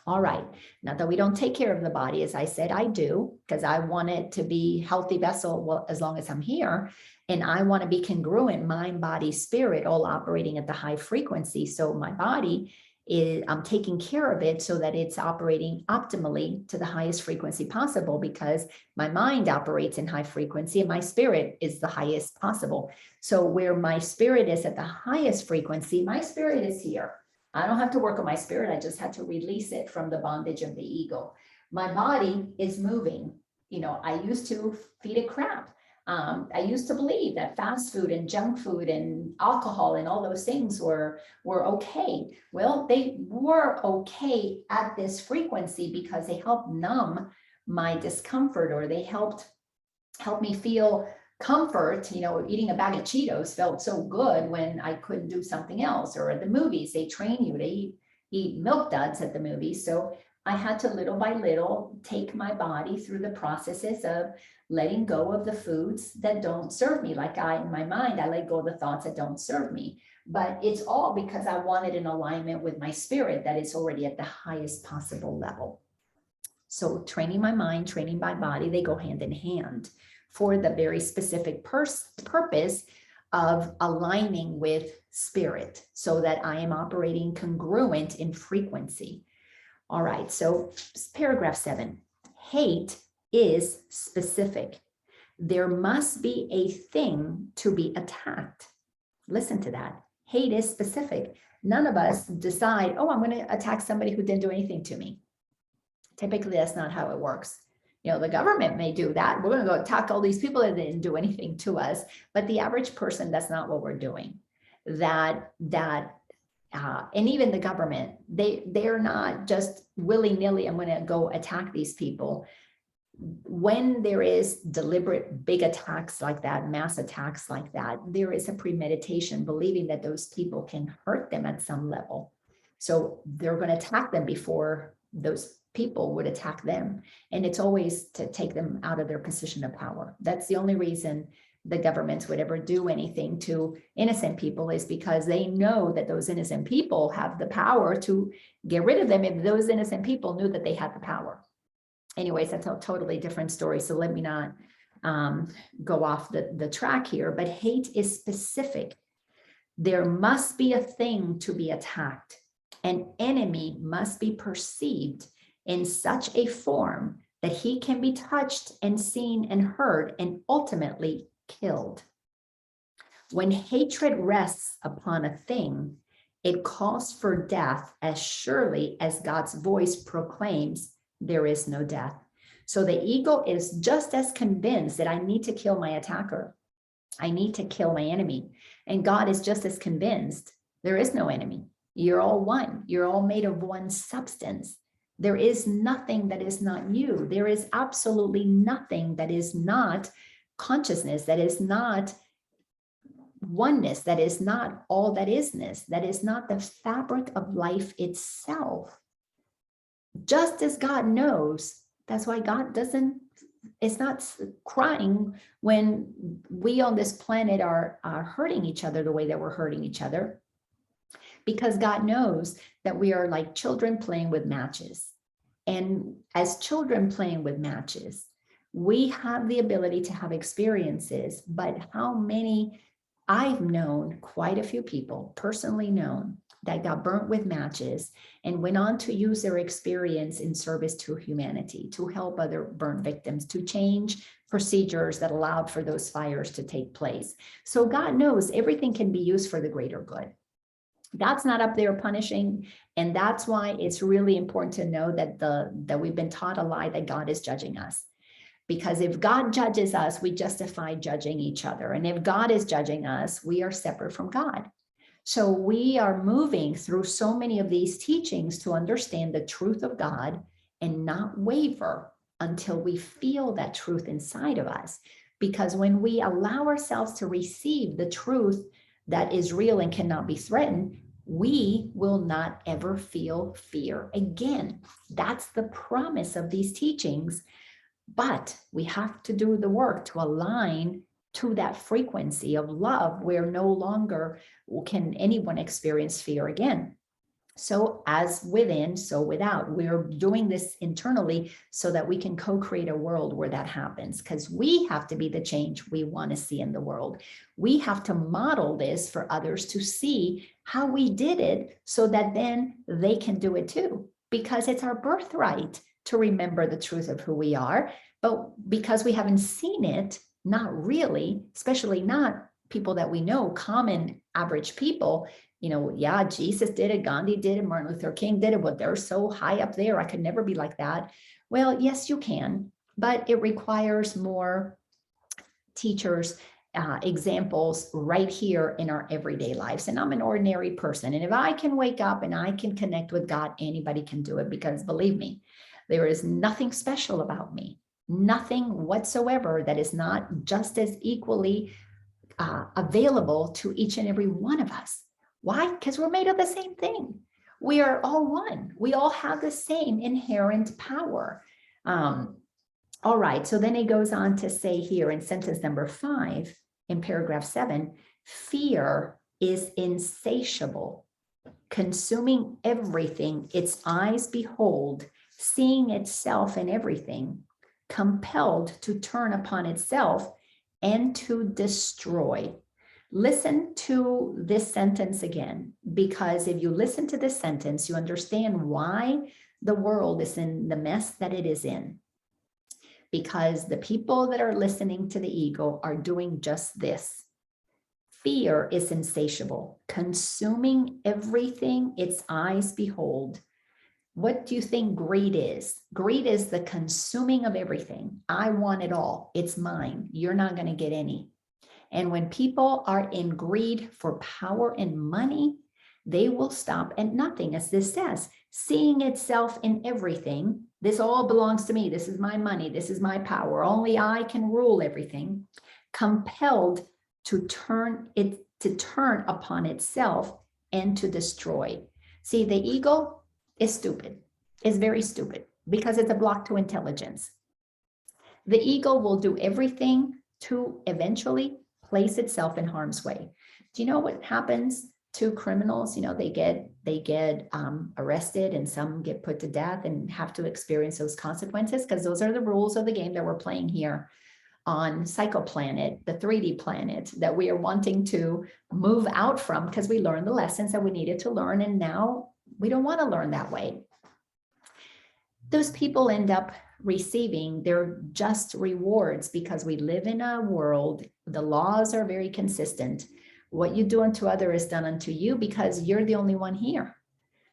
All right, not that we don't take care of the body. As I said, I do, because I want it to be a healthy vessel, well, as long as I'm here. And I want to be congruent, mind, body, spirit, all operating at the high frequency. So my body I'm taking care of it so that it's operating optimally to the highest frequency possible, because my mind operates in high frequency and my spirit is the highest possible. So where my spirit is at the highest frequency, my spirit is here. I don't have to work on my spirit. I just had to release it from the bondage of the ego. My body is moving. You know, I used to feed it crap. I used to believe that fast food and junk food and alcohol and all those things were okay. Well, they were okay at this frequency because they helped numb my discomfort, or they helped me feel comfort. You know, eating a bag of Cheetos felt so good when I couldn't do something else. Or at the movies, they train you to eat Milk Duds at the movies. So I had to little by little take my body through the processes of letting go of the foods that don't serve me. Like in my mind, I let go of the thoughts that don't serve me. But it's all because I wanted an alignment with my spirit that is already at the highest possible level. So training my mind, training my body, they go hand in hand for the very specific purpose of aligning with spirit, so that I am operating congruent in frequency. All right, so paragraph 7, hate is specific. There must be a thing to be attacked. Listen to that. Hate is specific. None of us decide, oh, I'm going to attack somebody who didn't do anything to me. Typically, that's not how it works. You know, the government may do that. We're going to go attack all these people that didn't do anything to us. But the average person, that's not what we're doing. And even the government, they're not just willy-nilly, I'm going to go attack these people. When there is deliberate big attacks like that, mass attacks like that, there is a premeditation, believing that those people can hurt them at some level. So they're going to attack them before those people would attack them. And it's always to take them out of their position of power. That's the only reason the governments would ever do anything to innocent people, is because they know that those innocent people have the power to get rid of them if those innocent people knew that they had the power. Anyways, that's a totally different story. So let me not go off the track here, but hate is specific. There must be a thing to be attacked. An enemy must be perceived in such a form that he can be touched and seen and heard and ultimately killed. When hatred rests upon a thing, it calls for death as surely as God's voice proclaims, there is no death. So the ego is just as convinced that I need to kill my attacker. I need to kill my enemy. And God is just as convinced there is no enemy. You're all one. You're all made of one substance. There is nothing that is not you. There is absolutely nothing that is not consciousness, that is not oneness, that is not all that isness, that is not the fabric of life itself. Just as God knows, that's why God it's not crying when we on this planet are hurting each other the way that we're hurting each other, because God knows that we are like children playing with matches. And as children playing with matches, we have the ability to have experiences, but how many, I've known quite a few people, personally known, that got burnt with matches and went on to use their experience in service to humanity, to help other burn victims, to change procedures that allowed for those fires to take place. So God knows everything can be used for the greater good. God's not up there punishing. And that's why it's really important to know that we've been taught a lie that God is judging us. Because if God judges us, we justify judging each other. And if God is judging us, we are separate from God. So we are moving through so many of these teachings to understand the truth of God and not waver until we feel that truth inside of us. Because when we allow ourselves to receive the truth that is real and cannot be threatened, we will not ever feel fear again. That's the promise of these teachings. But we have to do the work to align to that frequency of love, where no longer can anyone experience fear again. So as within, so without. We're doing this internally so that we can co-create a world where that happens, because we have to be the change we want to see in the world. We have to model this for others to see how we did it, so that then they can do it too, because it's our birthright to remember the truth of who we are. But because we haven't seen it, not really, especially not people that we know, common average people, yeah, Jesus did it, Gandhi did it, Martin Luther King did it, but they're so high up there, I could never be like that. Well, yes, you can, but it requires more teachers, examples right here in our everyday lives. And I'm an ordinary person. And if I can wake up and I can connect with God, anybody can do it, because believe me, there is nothing special about me. Nothing whatsoever that is not just as equally available to each and every one of us. Why? Because we're made of the same thing. We are all one. We all have the same inherent power. All right. So then it goes on to say here in sentence number 5, in paragraph 7, fear is insatiable, consuming everything its eyes behold, seeing itself in everything, compelled to turn upon itself and to destroy. Listen to this sentence again, because if you listen to this sentence, you understand why the world is in the mess that it is in. Because the people that are listening to the ego are doing just this. Fear is insatiable, consuming everything its eyes behold. What do you think greed is? Greed is the consuming of everything. I want it all. It's mine. You're not going to get any. And when people are in greed for power and money, they will stop at nothing, as this says, seeing itself in everything. This all belongs to me. This is my money. This is my power. Only I can rule everything. Compelled to turn upon itself and to destroy. See, the ego is stupid. It's very stupid. because it's a block to intelligence. The ego will do everything to eventually place itself in harm's way. Do you know what happens to criminals? You know, they get arrested, and some get put to death and have to experience those consequences, because those are the rules of the game that we're playing here on Psychoplanet, the 3D planet that we are wanting to move out from, because we learned the lessons that we needed to learn, and now we don't want to learn that way. Those people end up receiving their just rewards, because we live in a world, the laws are very consistent. What you do unto others is done unto you, because you're the only one here.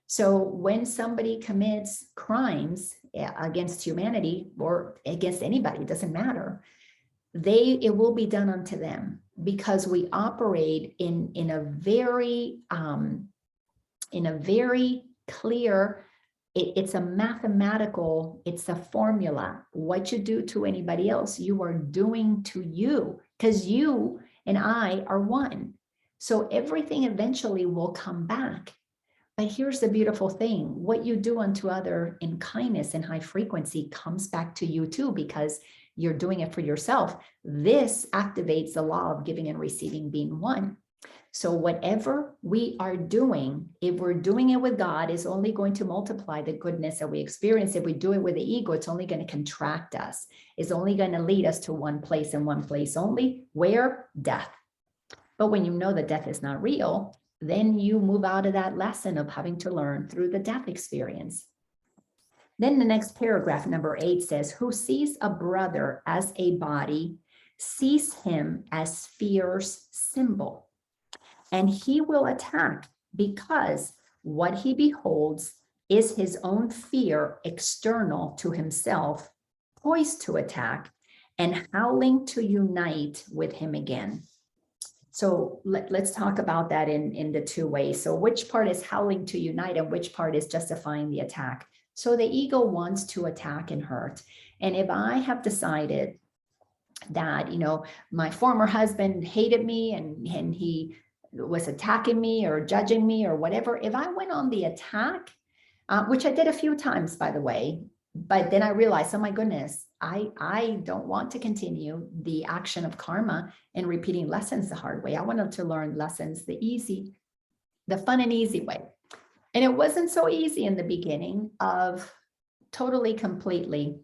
So when somebody commits crimes against humanity or against anybody, it doesn't matter, it will be done unto them, because we operate in a very clear, it's a mathematical, it's a formula. What you do to anybody else, you are doing to you, because you and I are one. So everything eventually will come back. But here's the beautiful thing: what you do unto other in kindness and high frequency comes back to you too, because you're doing it for yourself. This activates the law of giving and receiving being one. So whatever we are doing, if we're doing it with God, is only going to multiply the goodness that we experience. If we do it with the ego, it's only going to contract us. It's only going to lead us to one place, and one place only, where? Death. But when you know that death is not real, then you move out of that lesson of having to learn through the death experience. Then the next paragraph, number 8, says, who sees a brother as a body, sees him as fear's symbol, and he will attack, because what he beholds is his own fear external to himself, poised to attack and howling to unite with him again. So let's talk about that in the two ways. So which part is howling to unite, and which part is justifying the attack? So the ego wants to attack and hurt. And if I have decided that, you know, my former husband hated me and he was attacking me or judging me or whatever, if I went on the attack, which I did a few times, by the way, but then I realized, oh my goodness, I don't want to continue the action of karma and repeating lessons the hard way. I wanted to learn lessons the fun and easy way. And it wasn't so easy in the beginning of totally, completely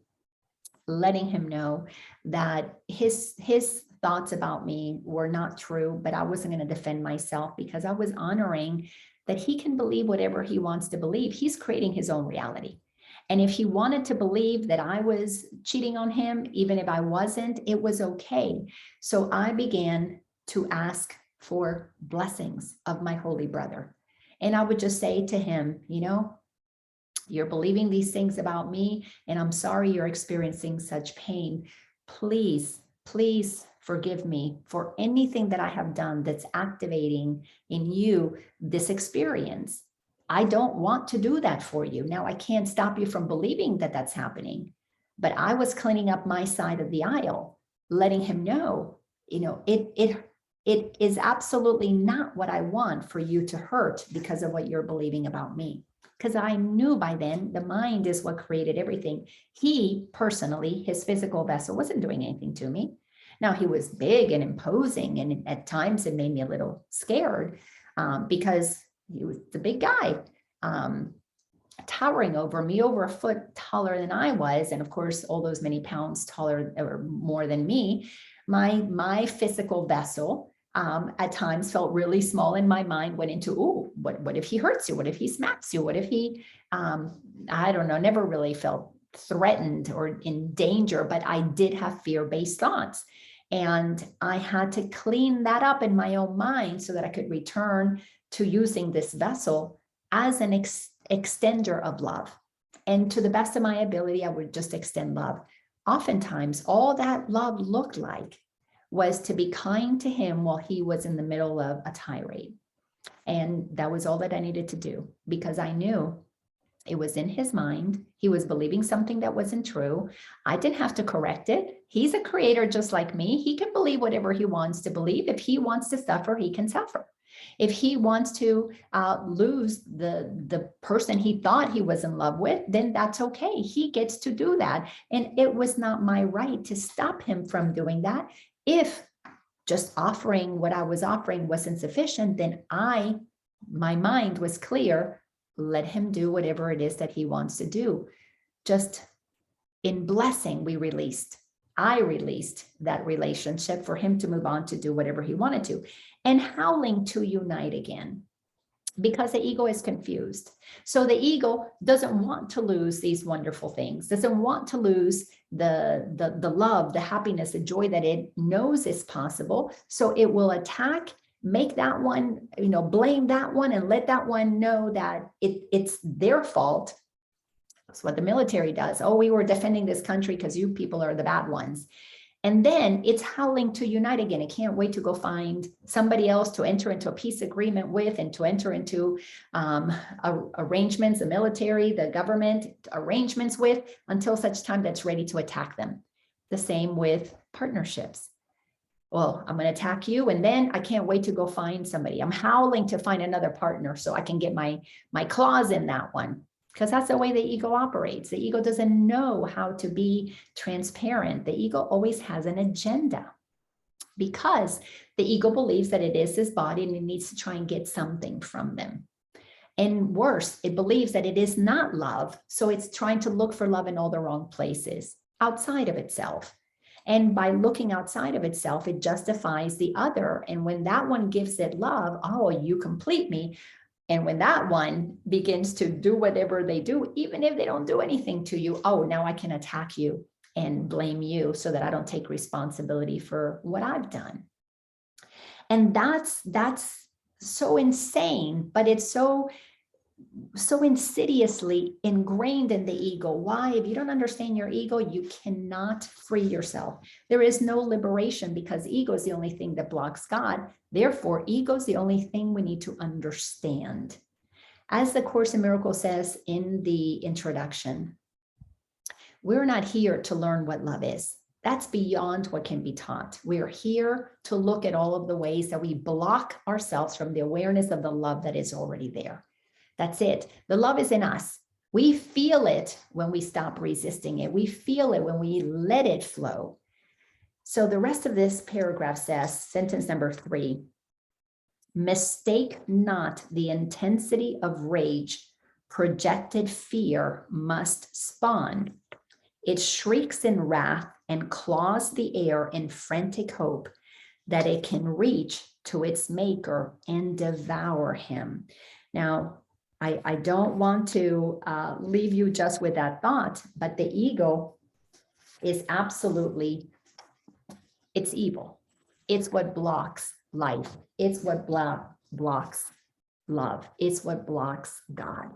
letting him know that his thoughts about me were not true, but I wasn't going to defend myself, because I was honoring that he can believe whatever he wants to believe. He's creating his own reality. And if he wanted to believe that I was cheating on him, even if I wasn't, it was okay. So I began to ask for blessings of my holy brother. And I would just say to him, you know, you're believing these things about me, and I'm sorry you're experiencing such pain. Please, please forgive me for anything that I have done that's activating in you this experience. I don't want to do that for you. Now, I can't stop you from believing that that's happening, but I was cleaning up my side of the aisle, letting him know, you know, it is absolutely not what I want for you to hurt because of what you're believing about me. Because I knew by then the mind is what created everything. He personally, his physical vessel, wasn't doing anything to me. Now, he was big and imposing, and at times it made me a little scared because he was the big guy, towering over me, over a foot taller than I was. And of course, all those many pounds taller or more than me. My physical vessel at times felt really small, and my mind went into, oh, what if he hurts you? What if he smacks you? What if he, I don't know, never really felt threatened or in danger, but I did have fear-based thoughts. And I had to clean that up in my own mind so that I could return to using this vessel as an extender of love. And to the best of my ability, I would just extend love. Oftentimes, all that love looked like was to be kind to him while he was in the middle of a tirade. And that was all that I needed to do, because I knew it was in his mind. He was believing something that wasn't true. I didn't have to correct it. He's a creator just like me. He can believe whatever he wants to believe. If he wants to suffer, he can suffer. If he wants to lose the person he thought he was in love with, then that's okay. He gets to do that. And it was not my right to stop him from doing that. If just offering what I was offering wasn't sufficient, then my mind was clear. Let him do whatever it is that he wants to do. Just in blessing, I released that relationship for him to move on to do whatever he wanted to, and howling to unite again, because the ego is confused. So the ego doesn't want to lose these wonderful things, doesn't want to lose the love, the happiness, the joy that it knows is possible. So it will attack, make that one, blame that one, and let that one know that it's their fault. That's what the military does. Oh, we were defending this country because you people are the bad ones. And then it's howling to unite again. It can't wait to go find somebody else to enter into a peace agreement with, and to enter into arrangements, the military, the government arrangements with, until such time that's ready to attack them. The same with partnerships. Well, I'm going to attack you, and then I can't wait to go find somebody. I'm howling to find another partner so I can get my claws in that one. Because that's the way the ego operates. The ego doesn't know how to be transparent. The ego always has an agenda, because the ego believes that it is this body and it needs to try and get something from them. And worse, it believes that it is not love. So it's trying to look for love in all the wrong places outside of itself. And by looking outside of itself, it justifies the other. And when that one gives it love, oh, you complete me. And when that one begins to do whatever they do, even if they don't do anything to you, oh, now I can attack you and blame you so that I don't take responsibility for what I've done. And that's so insane, but it's so insidiously ingrained in the ego. Why? If you don't understand your ego, you cannot free yourself. There is no liberation, because ego is the only thing that blocks God. Therefore, ego is the only thing we need to understand. As the Course in Miracles says in the introduction, we're not here to learn what love is. That's beyond what can be taught. We're here to look at all of the ways that we block ourselves from the awareness of the love that is already there. That's it. The love is in us. We feel it when we stop resisting it. We feel it when we let it flow. So the rest of this paragraph says, sentence number 3, mistake not the intensity of rage projected fear must spawn. It shrieks in wrath and claws the air in frantic hope that it can reach to its maker and devour him. Now, I don't want to leave you just with that thought, but the ego is absolutely, it's evil. It's what blocks life. It's what blocks love. It's what blocks God.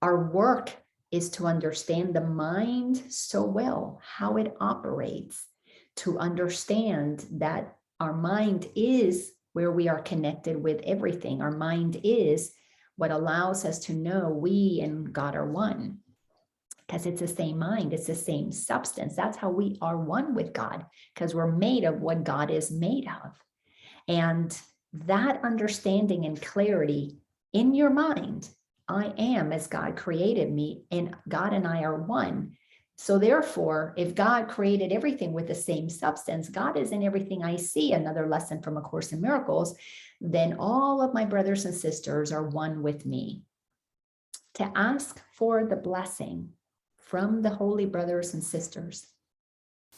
Our work is to understand the mind so well, how it operates, to understand that our mind is where we are connected with everything. Our mind is what allows us to know we and God are one, because it's the same mind, it's the same substance. That's how we are one with God, because we're made of what God is made of. And that understanding and clarity in your mind, I am as God created me, and God and I are one. So therefore, if God created everything with the same substance, God is in everything I see, another lesson from A Course in Miracles, then all of my brothers and sisters are one with me. To ask for the blessing from the holy brothers and sisters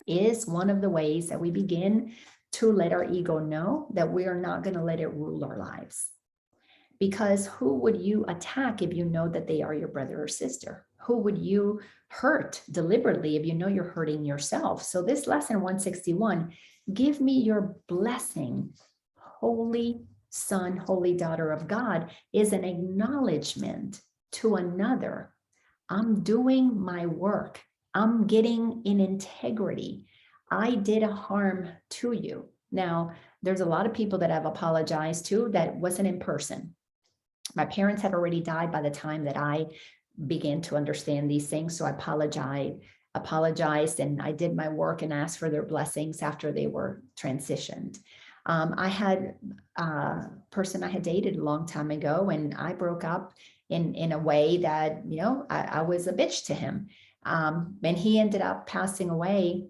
is one of the ways that we begin to let our ego know that we are not going to let it rule our lives. Because who would you attack if you know that they are your brother or sister? Who would you hurt deliberately if you know you're hurting yourself? So this lesson 161, give me your blessing, holy son, holy daughter of God, is an acknowledgement to another. I'm doing my work. I'm getting in integrity. I did a harm to you. Now, there's a lot of people that I've apologized to that wasn't in person. My parents had already died by the time that I began to understand these things. So I apologized, and I did my work and asked for their blessings after they were transitioned. I had a person I had dated a long time ago, and I broke up in a way that, I was a bitch to him. And he ended up passing away,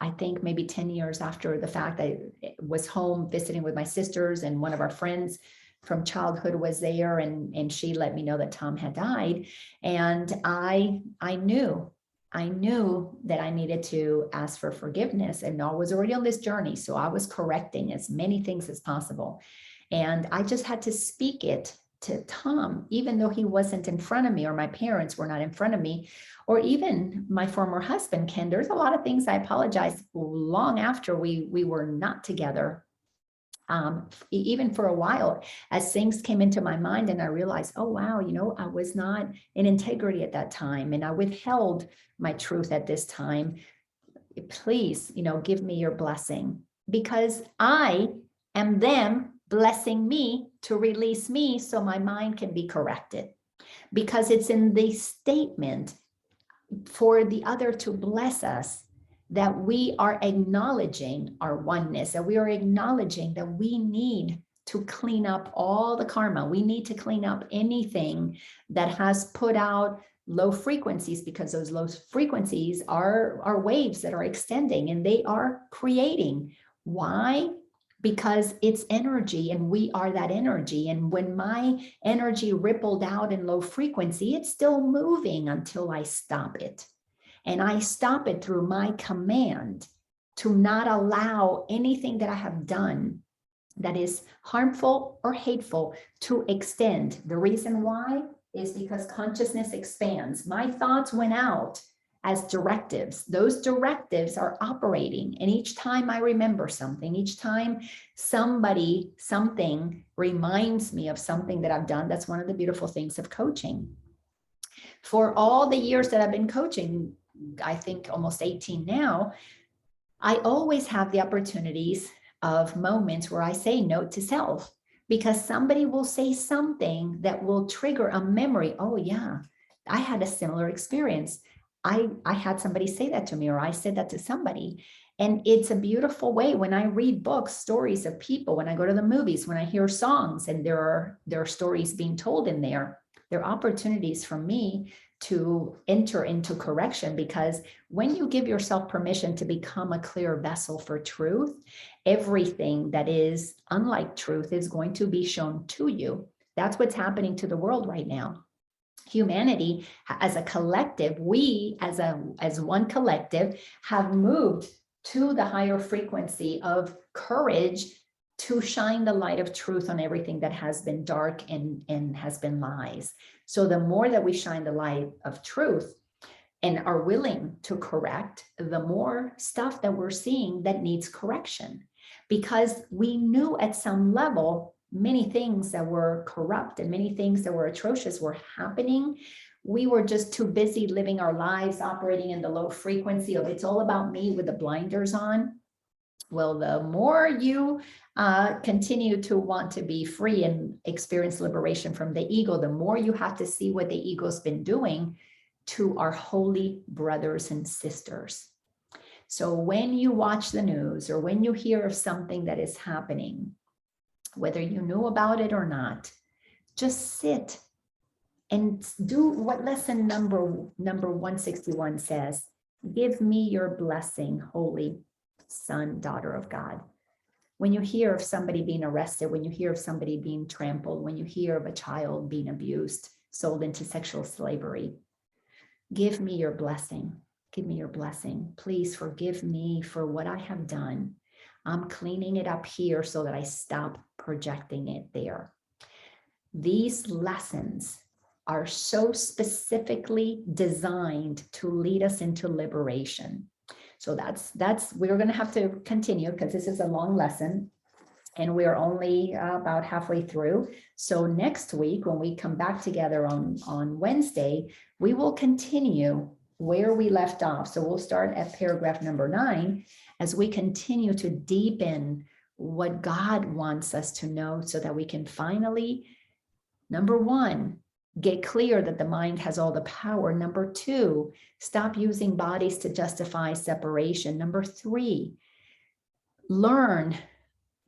I think maybe 10 years after the fact. I was home visiting with my sisters, and one of our friends from childhood was there, and she let me know that Tom had died. And I knew that I needed to ask for forgiveness, and I was already on this journey. So I was correcting as many things as possible. And I just had to speak it to Tom, even though he wasn't in front of me, or my parents were not in front of me, or even my former husband, Ken. There's a lot of things I apologized long after we were not together. Even for a while, as things came into my mind, and I realized, oh, wow, I was not in integrity at that time, and I withheld my truth at this time. Please, give me your blessing, because I am them blessing me to release me so my mind can be corrected. Because it's in the statement for the other to bless us that we are acknowledging our oneness, that we are acknowledging that we need to clean up all the karma. We need to clean up anything that has put out low frequencies, because those low frequencies are waves that are extending, and they are creating. Why? Because it's energy, and we are that energy. And when my energy rippled out in low frequency, it's still moving until I stop it. And I stop it through my command to not allow anything that I have done that is harmful or hateful to extend. The reason why is because consciousness expands. My thoughts went out as directives. Those directives are operating. And each time I remember something, each time something reminds me of something that I've done, that's one of the beautiful things of coaching. For all the years that I've been coaching, I think almost 18 now, I always have the opportunities of moments where I say note to self, because somebody will say something that will trigger a memory. Oh yeah, I had a similar experience. I had somebody say that to me, or I said that to somebody. And it's a beautiful way when I read books, stories of people, when I go to the movies, when I hear songs, and there are stories being told in there. There are opportunities for me to enter into correction, because when you give yourself permission to become a clear vessel for truth, everything that is unlike truth is going to be shown to you. That's what's happening to the world right now. Humanity as a collective, we as one collective have moved to the higher frequency of courage to shine the light of truth on everything that has been dark and has been lies. So the more that we shine the light of truth and are willing to correct, the more stuff that we're seeing that needs correction. Because we knew at some level, many things that were corrupt and many things that were atrocious were happening. We were just too busy living our lives, operating in the low frequency of it's all about me with the blinders on. Well, the more you continue to want to be free and experience liberation from the ego, the more you have to see what the ego's been doing to our holy brothers and sisters. So when you watch the news, or when you hear of something that is happening, whether you knew about it or not, just sit and do what lesson number 161 says. Give me your blessing, holy son, daughter of God. When you hear of somebody being arrested, when you hear of somebody being trampled, when you hear of a child being abused, sold into sexual slavery, give me your blessing. Give me your blessing. Please forgive me for what I have done. I'm cleaning it up here so that I stop projecting it there. These lessons are so specifically designed to lead us into liberation. So we're going to have to continue, because this is a long lesson and we're only about halfway through. So next week, when we come back together on Wednesday, we will continue where we left off. So we'll start at paragraph number 9 as we continue to deepen what God wants us to know, so that we can finally, number 1, get clear that the mind has all the power. Number 2, stop using bodies to justify separation. Number 3, learn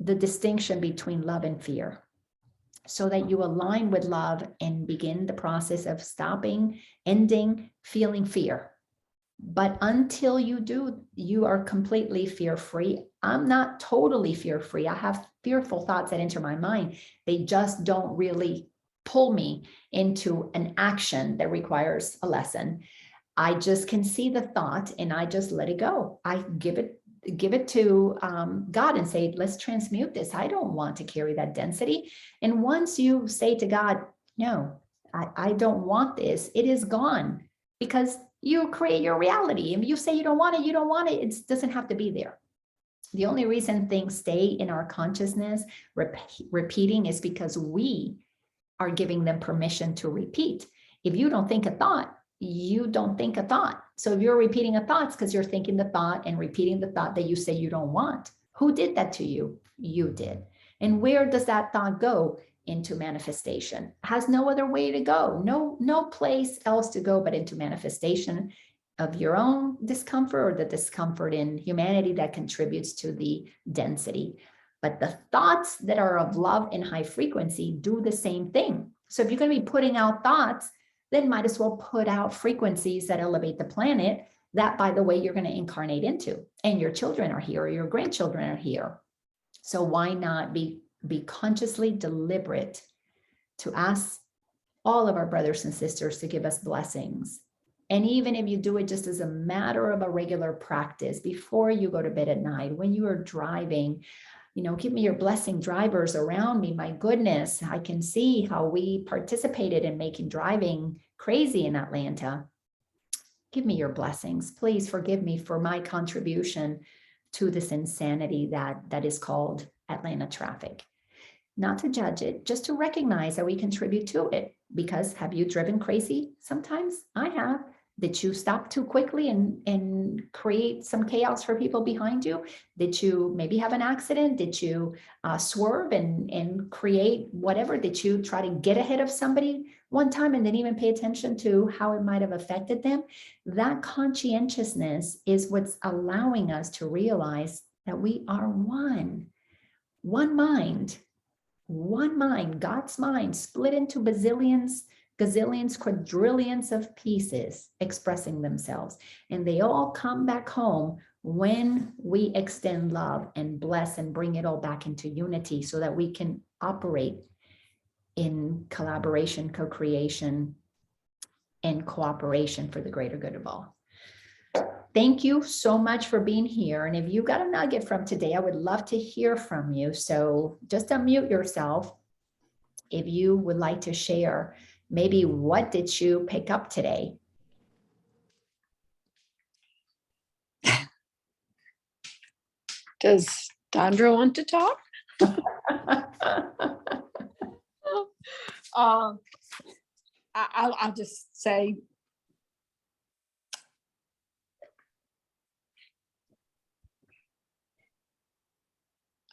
the distinction between love and fear, so that you align with love and begin the process of stopping, ending, feeling fear. But until you do, you are completely fear-free. I'm not totally fear-free. I have fearful thoughts that enter my mind. They just don't really pull me into an action that requires a lesson. I just can see the thought and I just let it go. I give it to God and say, let's transmute this. I don't want to carry that density. And once you say to God, no, I don't want this, it is gone, because you create your reality. If you say you don't want it, you don't want it. It doesn't have to be there. The only reason things stay in our consciousness repeating is because we are giving them permission to repeat. If you don't think a thought, you don't think a thought. So if you're repeating a thought, it's because you're thinking the thought and repeating the thought that you say you don't want. Who did that to you? You did. And where does that thought go? Into manifestation. Has no other way to go. No place else to go but into manifestation of your own discomfort, or the discomfort in humanity that contributes to the density. But the thoughts that are of love and high frequency do the same thing. So if you're going to be putting out thoughts, then might as well put out frequencies that elevate the planet, that, by the way, you're going to incarnate into. And your children are here, or your grandchildren are here. So why not be consciously deliberate to ask all of our brothers and sisters to give us blessings. And even if you do it just as a matter of a regular practice, before you go to bed at night, when you are driving, give me your blessing, drivers around me. My goodness, I can see how we participated in making driving crazy in Atlanta. Give me your blessings. Please forgive me for my contribution to this insanity that is called Atlanta traffic. Not to judge it, just to recognize that we contribute to it. Because have you driven crazy? Sometimes I have. Did you stop too quickly and create some chaos for people behind you? Did you maybe have an accident? Did you swerve and create whatever? Did you try to get ahead of somebody one time and didn't even pay attention to how it might have affected them? That conscientiousness is what's allowing us to realize that we are one mind, God's mind, split into bazillions, gazillions, quadrillions of pieces expressing themselves. And they all come back home when we extend love and bless and bring it all back into unity, so that we can operate in collaboration, co-creation, and cooperation for the greater good of all. Thank you so much for being here. And if you got a nugget from today, I would love to hear from you. So just unmute yourself if you would like to share. Maybe what did you pick up today? Does Dondra want to talk? I'll just say,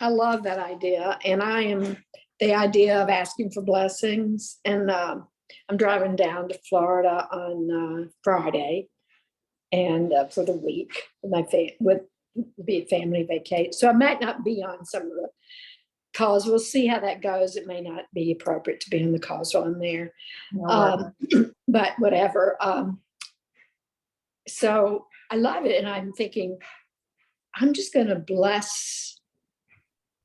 I love that idea. And I am the idea of asking for blessings. And I'm driving down to Florida on Friday, and for the week with be a family vacation. So I might not be on some of the calls. We'll see how that goes. It may not be appropriate to be on the calls while I'm there. But whatever. So I love it. And I'm thinking, I'm just going to bless,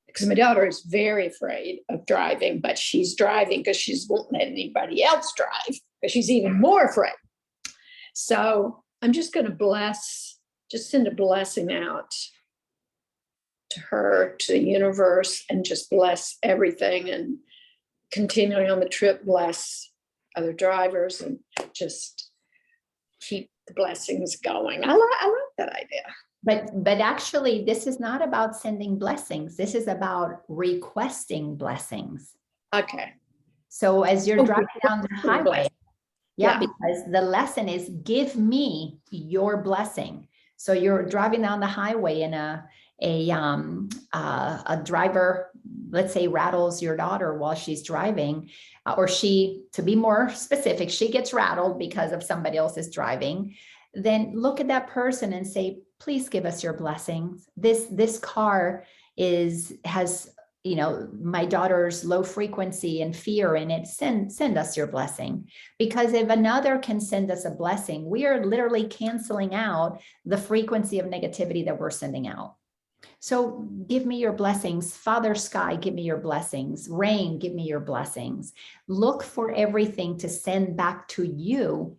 because my daughter is very afraid of driving, but she's driving because she won't let anybody else drive, because she's even more afraid. So I'm just going to bless, just send a blessing out to her, to the universe, and just bless everything, and continuing on the trip, bless other drivers, and just keep the blessings going. I like that idea. But actually, this is not about sending blessings. This is about requesting blessings. Okay. So as you're driving down the highway, Yeah. because the lesson is give me your blessing. So you're driving down the highway and a driver, let's say, rattles your daughter while she's driving, or she, to be more specific, she gets rattled because of somebody else's driving. Then look at that person and say, please give us your blessings. This car has, my daughter's low frequency and fear in it, send us your blessing. Because if another can send us a blessing, we are literally canceling out the frequency of negativity that we're sending out. So give me your blessings. Father Sky, give me your blessings. Rain, give me your blessings. Look for everything to send back to you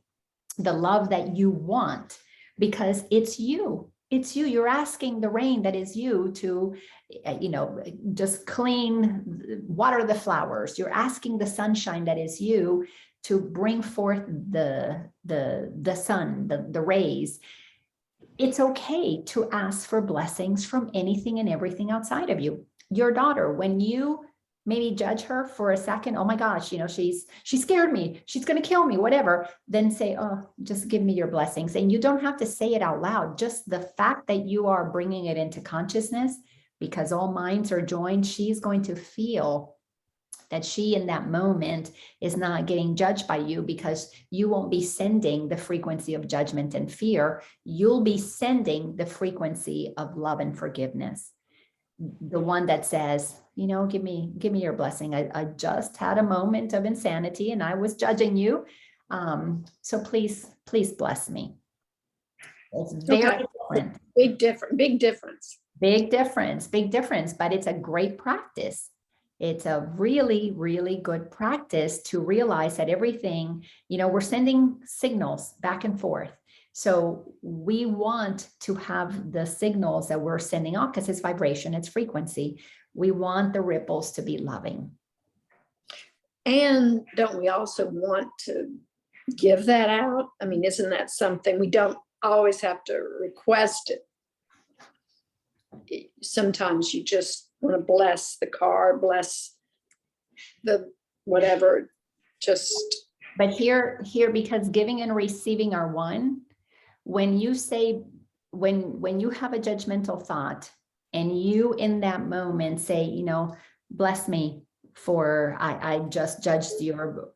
the love that you want, because it's you. It's you. You're asking the rain that is you to, just clean, water the flowers. You're asking the sunshine that is you to bring forth the sun, the rays. It's okay to ask for blessings from anything and everything outside of you. Your daughter, when you maybe judge her for a second, oh my gosh, she scared me, she's going to kill me, whatever, then say, oh, just give me your blessings. And you don't have to say it out loud. Just the fact that you are bringing it into consciousness, because all minds are joined, she's going to feel that she in that moment is not getting judged by you, because you won't be sending the frequency of judgment and fear. You'll be sending the frequency of love and forgiveness. The one that says, give me your blessing. I just had a moment of insanity and I was judging you. So please bless me. It's very different. Big difference. Big difference, but it's a great practice. It's a really, really good practice to realize that everything, we're sending signals back and forth. So we want to have the signals that we're sending off, because it's vibration, it's frequency. We want the ripples to be loving. And don't we also want to give that out? I mean, isn't that something we don't always have to request it? Sometimes you just want to bless the car, bless the whatever, just. But here, because giving and receiving are one, when you say, when you have a judgmental thought and you in that moment say, bless me for, I just judged you, or,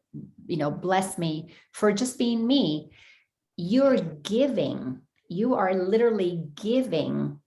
bless me for just being me, you're giving, you are literally giving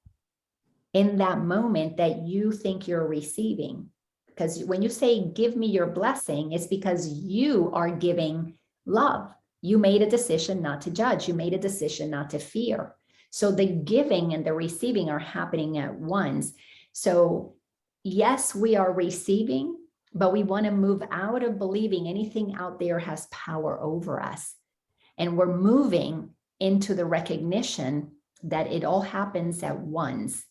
in that moment that you think you're receiving. Because when you say, give me your blessing, it's because you are giving love. You made a decision not to judge. You made a decision not to fear. So the giving and the receiving are happening at once. So yes, we are receiving, but we want to move out of believing anything out there has power over us. And we're moving into the recognition that it all happens at once,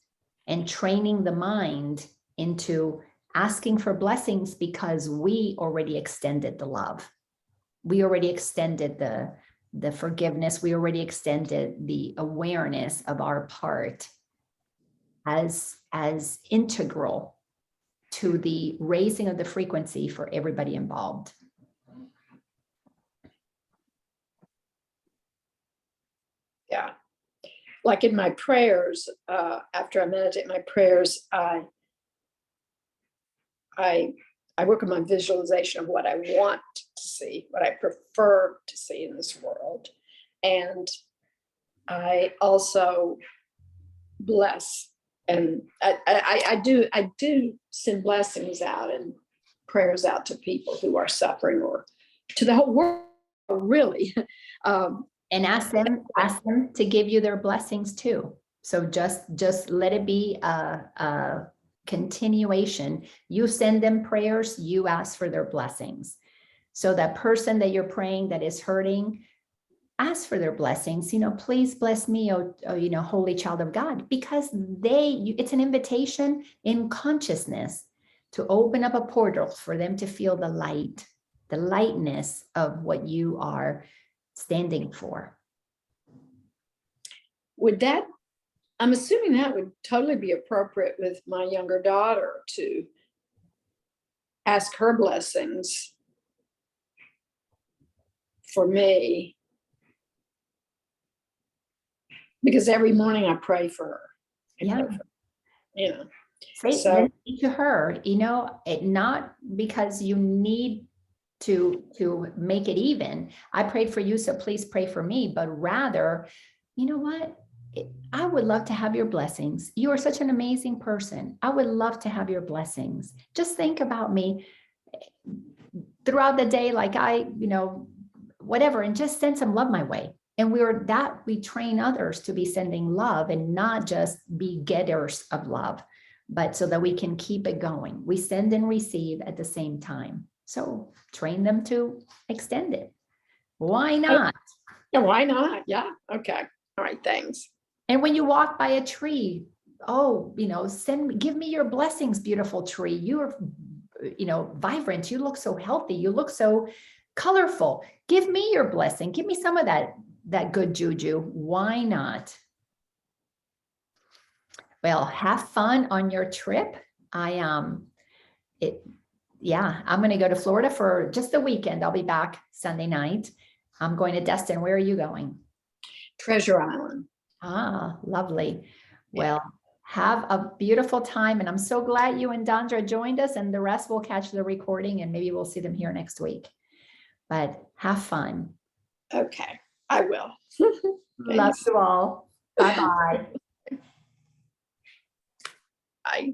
and training the mind into asking for blessings because we already extended the love. We already extended the forgiveness. We already extended the awareness of our part as integral to the raising of the frequency for everybody involved. Yeah. Like in my prayers, after I meditate my prayers, I work on my visualization of what I want to see, what I prefer to see in this world. And I also bless, and I do send blessings out and prayers out to people who are suffering, or to the whole world, really. And ask them to give you their blessings too. So just let it be a continuation. You send them prayers, you ask for their blessings. So that person that you're praying that is hurting, ask for their blessings. Please bless me, oh, holy child of God, because it's an invitation in consciousness to open up a portal for them to feel the light, the lightness of what you are standing for. Would that, I'm assuming that would totally be appropriate with my younger daughter, to ask her blessings for me, because every morning I pray for her. Yeah. Say to her, not because you need to make it even. I prayed for you, so please pray for me. But rather, you know what? I would love to have your blessings. You are such an amazing person. I would love to have your blessings. Just think about me throughout the day, like whatever, and just send some love my way. And we train others to be sending love and not just be getters of love, but so that we can keep it going. We send and receive at the same time. So train them to extend it. Why not? Yeah, why not? Yeah. Okay. All right. Thanks. And when you walk by a tree, give me your blessings, beautiful tree. You're, vibrant. You look so healthy. You look so colorful. Give me your blessing. Give me some of that good juju. Why not? Well, have fun on your trip. I'm going to go to Florida for just the weekend. I'll be back Sunday night. I'm going to Destin. Where are you going? Treasure Island. Ah, lovely. Well, have a beautiful time. And I'm so glad you and Dondra joined us, and the rest will catch the recording and maybe we'll see them here next week. But have fun. Okay, I will. Love you all. Bye-bye. Bye.